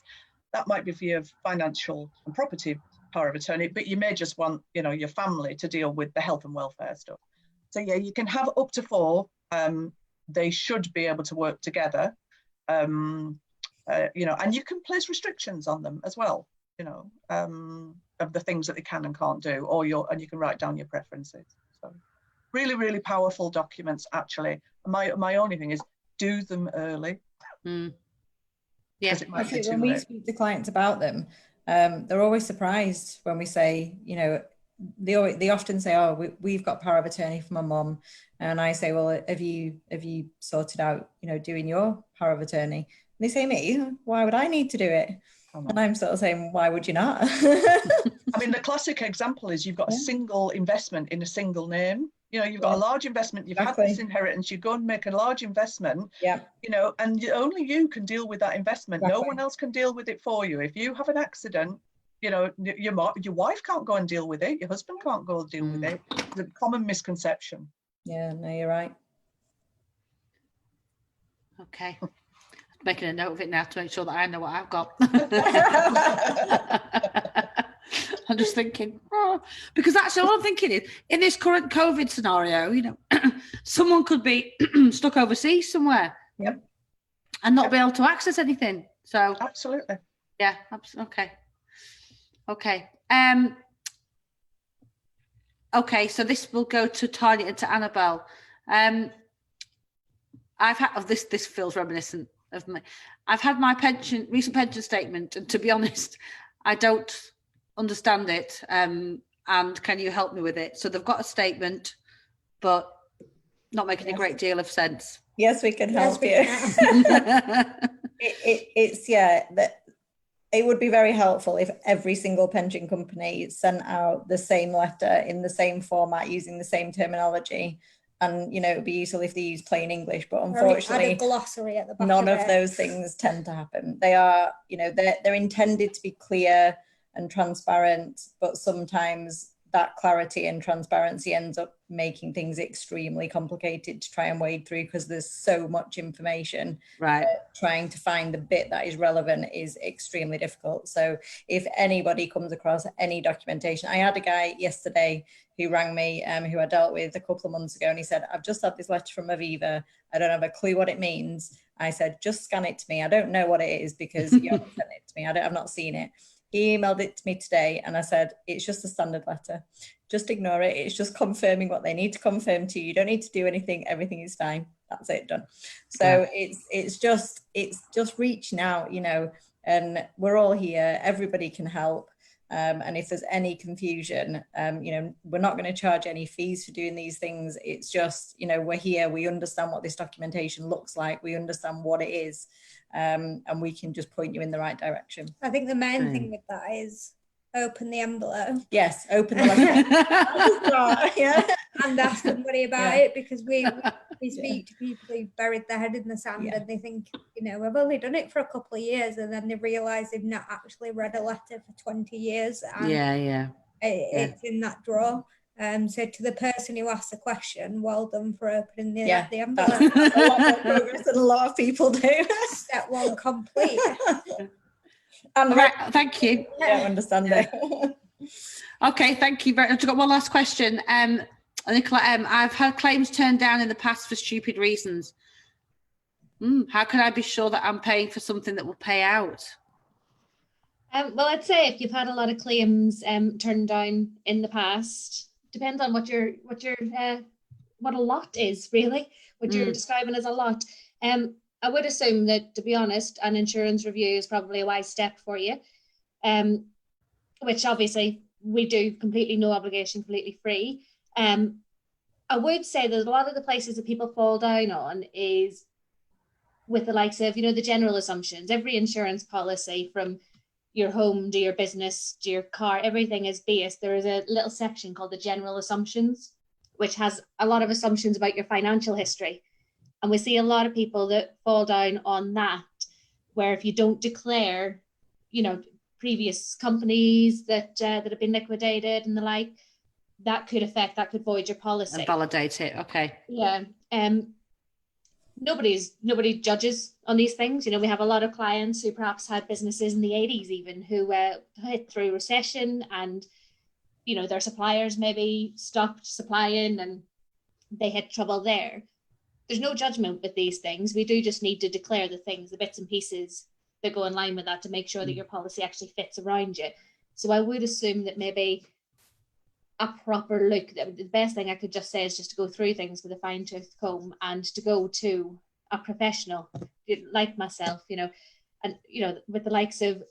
That might be for your financial and property power of attorney, but you may just want, you know, your family to deal with the health and welfare stuff. So yeah, you can have up to 4. They should be able to work together. You know, and you can place restrictions on them as well, you know, of the things that they can and can't do, and you can write down your preferences. So really, really powerful documents, actually. My only thing is do them early. Yeah, I think when we speak to clients about them, they're always surprised when we say, you know, they often say, oh, we've got power of attorney for my mum. And I say, well, have you sorted out, you know, doing your power of attorney? And they say, me, why would I need to do it? And I'm sort of saying, why would you not? I mean, the classic example is you've got a single investment in a single name. You know, you've got a large investment, you've had this inheritance, you go and make a large investment, you know, and only you can deal with that investment. No one else can deal with it for you. If you have an accident, you know, your wife can't go and deal with it. Your husband can't go and deal with it. It's a common misconception. Yeah, no, you're right. Okay. Making a note of it now to make sure that I know what I've got. I'm just thinking, because actually all I'm thinking is, in this current COVID scenario, you know, someone could be stuck overseas somewhere and not be able to access anything. So absolutely. Yeah, okay. Okay. Okay, so this will go to Tarnia and to Annabel. I've had this feels reminiscent of me. I've had my recent pension statement, and to be honest, I don't understand it. And can you help me with it? So they've got a statement, but not making a great deal of sense. Yes, we can help you. It would be very helpful if every single pension company sent out the same letter in the same format using the same terminology. and you know, it'd be useful if they use plain English, but Add unfortunately a glossary at the back none of it. those things tend to happen. They are, you know, they're intended to be clear and transparent, but sometimes that clarity and transparency ends up making things extremely complicated to try and wade through, because there's so much information. Right. Trying to find the bit that is relevant is extremely difficult. So if anybody comes across any documentation, I had a guy yesterday who rang me, who I dealt with a couple of months ago, and he said, I've just had this letter from Aviva. I don't have a clue what it means. I said, just scan it to me. I don't know what it is because you haven't sent it to me. I've not seen it. He emailed it to me today, and I said, it's just a standard letter. Just ignore it. It's just confirming what they need to confirm to you. You don't need to do anything. Everything is fine. That's it, done. So it's just reaching out, you know, and we're all here. Everybody can help. And if there's any confusion, you know, we're not going to charge any fees for doing these things. It's just, you know, we're here. We understand what this documentation looks like. We understand what it is. And we can just point you in the right direction. I think the main thing with that is open the envelope. Yes, open the letter. Yeah. And ask somebody about it, because we speak to people who've buried their head in the sand and they think, you know, we've only done it for a couple of years, and then they realise they've not actually read a letter for 20 years. And it's in that drawer. So to the person who asked the question, well done for opening the envelope. That's a lot more progress than a lot of people do. Step one complete. All right, thank you. I don't understand it. Okay, thank you very much. I've got one last question. Nicola, I've had claims turned down in the past for stupid reasons. How can I be sure that I'm paying for something that will pay out? Well, I'd say if you've had a lot of claims turned down in the past, depends on what a lot is, really, what you're describing as a lot. I would assume that, to be honest, an insurance review is probably a wise step for you, which obviously we do completely no obligation, completely free. I would say that a lot of the places that people fall down on is with the likes of, you know, the general assumptions. Every insurance policy, from your home to your business to your car, everything is based. There is a little section called the general assumptions, which has a lot of assumptions about your financial history. And we see a lot of people that fall down on that, where if you don't declare, you know, previous companies that have been liquidated and the like, that could void your policy. And validate it, okay. Yeah. Nobody judges on these things. You know, we have a lot of clients who perhaps had businesses in the 80s even who hit through recession, and, you know, their suppliers maybe stopped supplying and they had trouble there. There's no judgment with these things. We do just need to declare the things, the bits and pieces that go in line with that, to make sure that your policy actually fits around you. So I would assume that maybe a proper look, the best thing I could just say is just to go through things with a fine-tooth comb, and to go to a professional like myself, you know, and, you know, with the likes of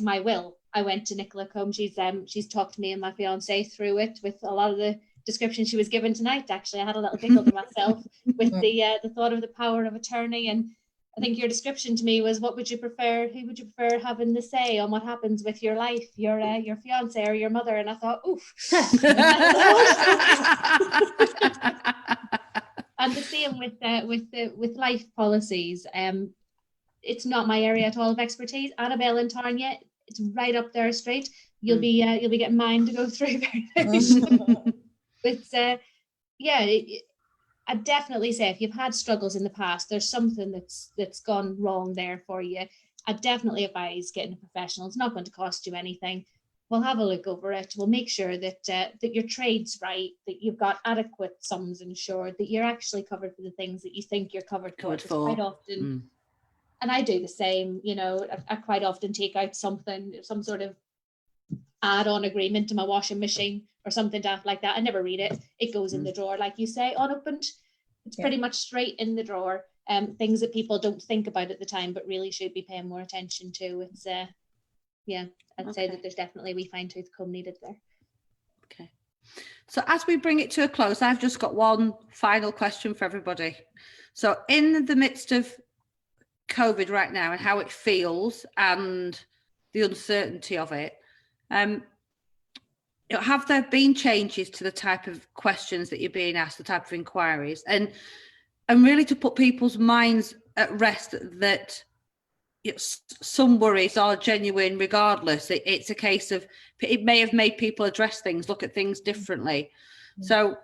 my will, I went to Nicola Combe. She's talked to me and my fiance through it with a lot of the description she was given tonight. Actually, I had a little giggle to myself with the thought of the power of attorney. And I think your description to me was, what would you prefer? Who would you prefer having the say on what happens with your life, your fiance or your mother? And I thought, oof. And the same with life policies. It's not my area at all of expertise. Annabel and Tarnia, it's right up their street. You'll be getting mine to go through very, very soon. But I'd definitely say if you've had struggles in the past, there's something that's gone wrong there for you. I'd definitely advise getting a professional. It's not going to cost you anything. We'll have a look over it. We'll make sure that your trade's right, that you've got adequate sums insured, that you're actually covered for the things that you think you're covered for. Quite often, and I do the same. You know, I quite often take out some sort of add-on agreement to my washing machine or something daft like that. I never read it. It goes in the drawer, like you say, unopened. It's pretty much straight in the drawer. Things that people don't think about at the time, but really should be paying more attention to. It's I'd say that there's definitely a wee fine-tooth comb needed there. Okay. So as we bring it to a close, I've just got one final question for everybody. So in the midst of COVID right now and how it feels and the uncertainty of it, have there been changes to the type of questions that you're being asked, the type of inquiries, and really to put people's minds at rest that some worries are genuine regardless. It's a case of, it may have made people address things, look at things differently. So,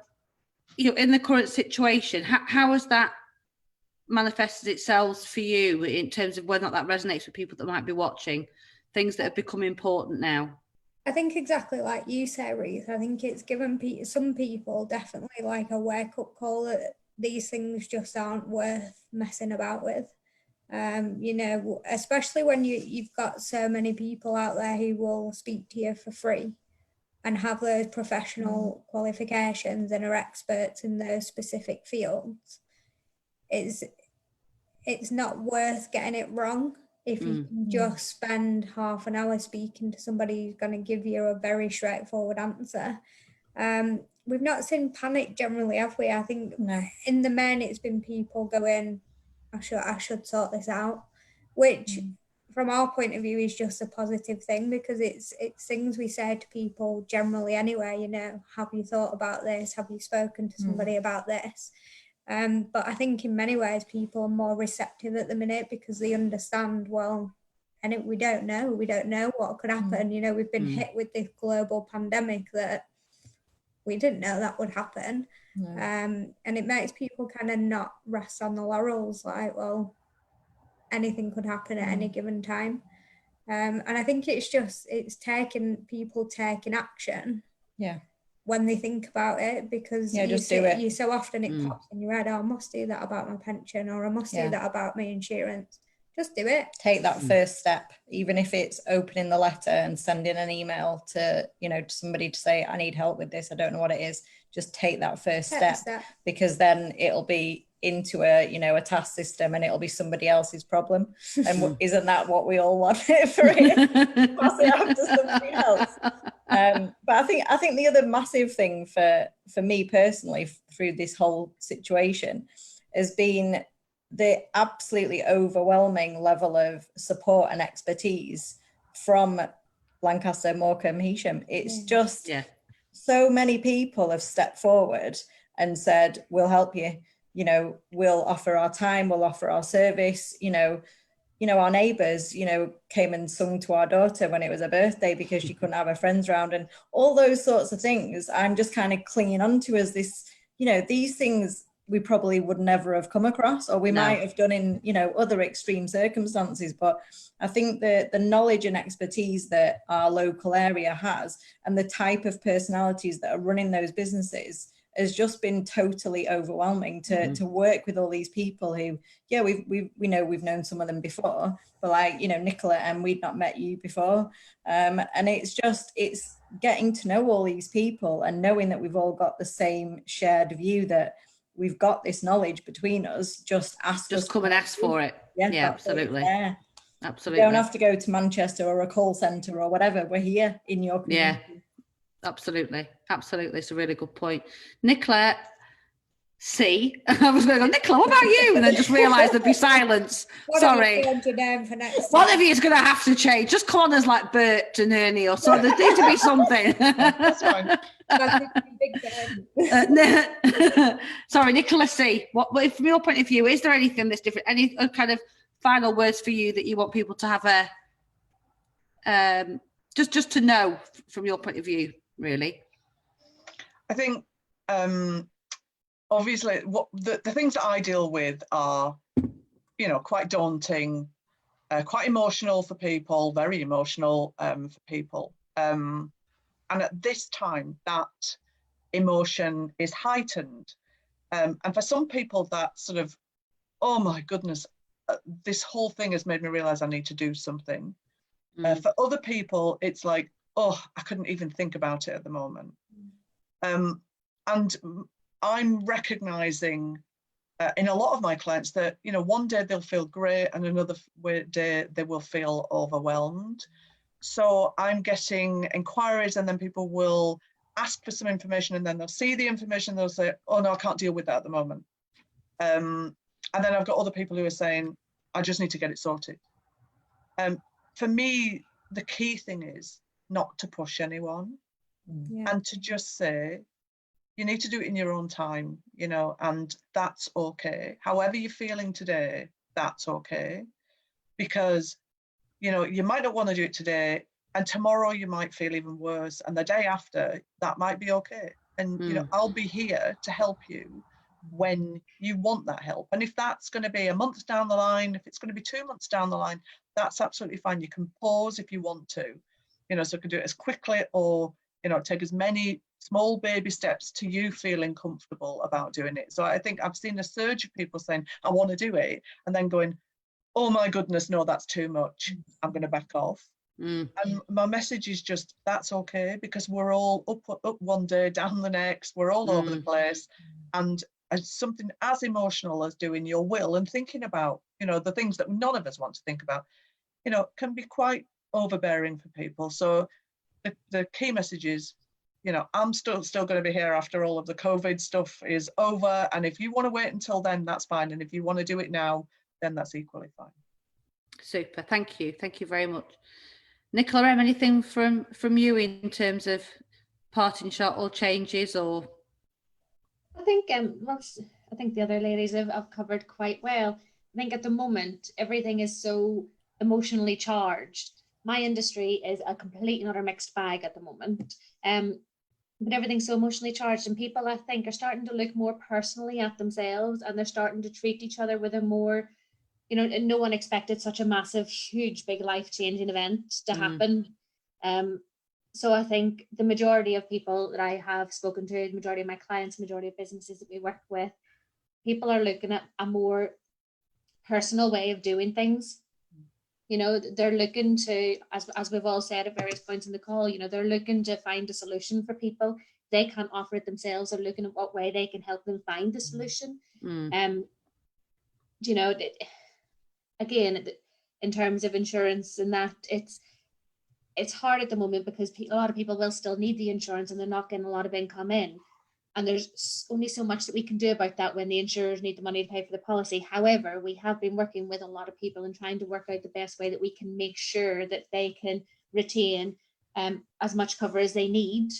in the current situation, how has that manifested itself for you in terms of whether or not that resonates with people that might be watching, things that have become important now? I think exactly like you say, Ruth, I think it's given some people definitely like a wake-up call that these things just aren't worth messing about with. Especially when you've got so many people out there who will speak to you for free and have those professional qualifications and are experts in those specific fields. It's not worth getting it wrong if you can just spend half an hour speaking to somebody who's going to give you a very straightforward answer. We've not seen panic generally, have we? I think in the main it's been people going, I should sort this out, which from our point of view is just a positive thing, because it's things we say to people generally anyway, have you thought about this? Have you spoken to somebody about this? But I think in many ways people are more receptive at the minute because they understand, and we don't know what could happen. We've been hit with this global pandemic that we didn't know that would happen. And it makes people kind of not rest on the laurels, like, anything could happen at any given time. And I think it's people taking action when they think about it, because you so often it pops in your head, I must do that about my pension, or I must do that about my insurance. Just do it. Take that first step, even if it's opening the letter and sending an email to somebody to say, I need help with this, I don't know what it is. Just take that first step, because then it'll be into a task system and it'll be somebody else's problem. And isn't that what we all want it for? Pass it off to somebody else. But I think the other massive thing for me personally through this whole situation has been the absolutely overwhelming level of support and expertise from Lancaster, Morecambe, Heysham. It's just so many people have stepped forward and said, we'll help you, we'll offer our time, we'll offer our service. Our neighbours, came and sung to our daughter when it was her birthday because she couldn't have her friends around, and all those sorts of things I'm just kind of clinging on to as this, these things we probably would never have come across, or we might have done in, other extreme circumstances. But I think the knowledge and expertise that our local area has, and the type of personalities that are running those businesses, has just been totally overwhelming to work with all these people who, we've known some of them before, but like, Nicola, and we'd not met you before. And it's getting to know all these people and knowing that we've all got the same shared view, that we've got this knowledge between us. Just come and ask for it. Yeah, absolutely. Absolutely. You don't have to go to Manchester or a call centre or whatever. We're here in your community. Yeah, absolutely. It's a really good point. Nicola C. I was going to go, Nicola, what about you? And then just realised there'd be silence. Sorry. One of you is going to have to change. Just call us like Bert and Ernie or something. There needs to be something. That's fine. Sorry, Nicola C. What, from your point of view, is there anything that's different? Any kind of final words for you that you want people to have just to know from your point of view, really? I think obviously what the things that I deal with are, quite daunting, quite emotional for people, very emotional for people. And at this time, that emotion is heightened. And for some people, that sort of, oh my goodness, this whole thing has made me realize I need to do something. For other people, it's like, oh, I couldn't even think about it at the moment. And I'm recognizing in a lot of my clients that, one day they'll feel great and another day they will feel overwhelmed. So I'm getting inquiries, and then people will ask for some information, and then they'll see the information, they'll say, oh no, I can't deal with that at the moment. And then I've got other people who are saying, I just need to get it sorted. For me, the key thing is not to push anyone. Yeah. and to just say, you need to do it in your own time, you know, and that's okay. However you're feeling today, that's okay. Because, you know, you might not want to do it today, and tomorrow you might feel even worse, and the day after, that might be okay. And, you know, I'll be here to help you when you want that help. And if that's going to be a month down the line, if it's going to be 2 months down the line, that's absolutely fine. You can pause if you want to, you know, so you can do it as quickly, or, you know, take as many small baby steps to you feeling comfortable about doing it. So I think I've seen a surge of people saying, I want to do it, and then going, oh my goodness, no, that's too much. I'm going to back off. And my message is just, that's okay, because we're all up one day, down the next, we're all over the place. And as something as emotional as doing your will and thinking about, you know, the things that none of us want to think about, you know, can be quite overbearing for people. So the key message is, you know, I'm still going to be here after all of the COVID stuff is over. And if you want to wait until then, that's fine. And if you want to do it now, then that's equally fine. Super. Thank you very much. Nicola, anything from you in terms of parting shot or changes? Or I think I think the other ladies have covered quite well. I think at the moment everything is so emotionally charged. My industry is a complete and utter mixed bag at the moment. But everything's so emotionally charged, and people, I think, are starting to look more personally at themselves, and they're starting to treat each other with a more, you know, no one expected such a massive, huge, big life-changing event to happen. So I think the majority of people that I have spoken to, the majority of my clients, the majority of businesses that we work with, people are looking at a more personal way of doing things. You know, they're looking to, as we've all said at various points in the call, you know, they're looking to find a solution for people. They can't offer it themselves. They're looking at what way they can help them find the solution. You know, again, in terms of insurance and that, it's hard at the moment because a lot of people will still need the insurance and they're not getting a lot of income in. And there's only so much that we can do about that when the insurers need the money to pay for the policy. However, we have been working with a lot of people and trying to work out the best way that we can make sure that they can retain as much cover as they need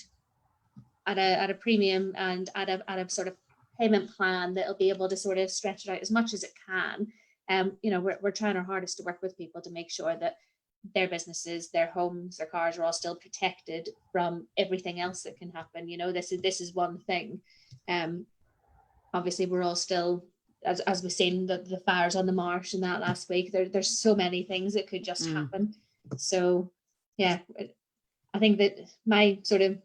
at a premium and at a sort of payment plan that'll be able to sort of stretch it out as much as it can. You know, we're trying our hardest to work with people to make sure that their businesses, their homes, their cars are all still protected from everything else that can happen. You know, this is one thing. Obviously, we're all still, as we've seen the fires on the marsh and that last week. There's so many things that could just happen. So, yeah, I think that my sort of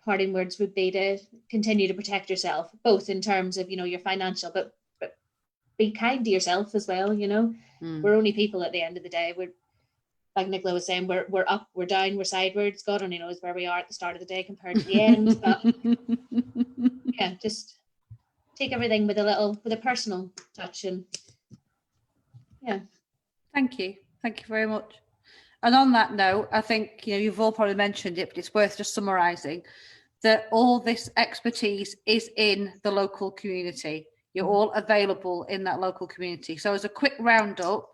parting words would be to continue to protect yourself, both in terms of, you know, your financial, but be kind to yourself as well. You know, we're only people at the end of the day. We're, like Nicola was saying, we're up, we're down, we're sideways. God only knows where we are at the start of the day compared to the end. But yeah, just take everything with a personal touch. And yeah. Thank you very much. And on that note, I think, you know, you've all probably mentioned it, but it's worth just summarising that all this expertise is in the local community. You're all available in that local community. So as a quick roundup,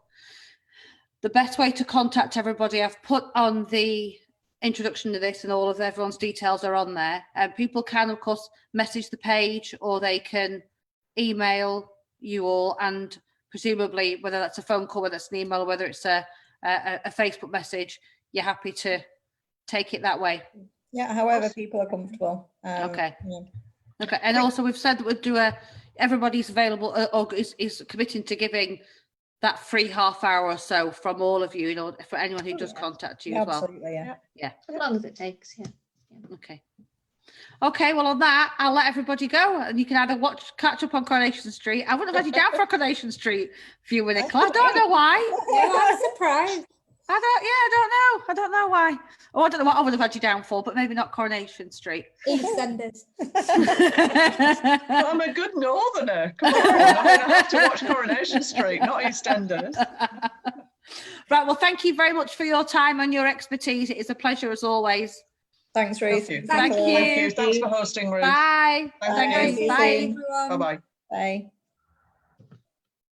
the best way to contact everybody, I've put on the introduction to this, and all of everyone's details are on there. People can, of course, message the page, or they can email you all, and presumably, whether that's a phone call, whether it's an email, or whether it's a Facebook message, you're happy to take it that way. Yeah, however people are comfortable. Okay. Yeah. Okay, and also we've said that we'll do everybody's available or is committing to giving that free half hour or so from all of you, for anyone who does contact you as well. Absolutely, yeah. As long as it takes, yeah. Okay, well, on that, I'll let everybody go, and you can either catch up on Coronation Street. I wouldn't have had you down for a Coronation Street view with Nicola. I don't know why. Yeah, I'm surprised. I don't know why. Oh, I don't know what I would have had you down for, but maybe not Coronation Street. EastEnders. I'm a good northerner. Come on, I'm going to have to watch Coronation Street, not EastEnders. Right, well, thank you very much for your time and your expertise. It is a pleasure as always. Thanks, Ruth. Thank you. Thank you. Thank you. Thanks for hosting, Ruth. Bye. Thank you. Bye. Bye. Bye-bye. Bye.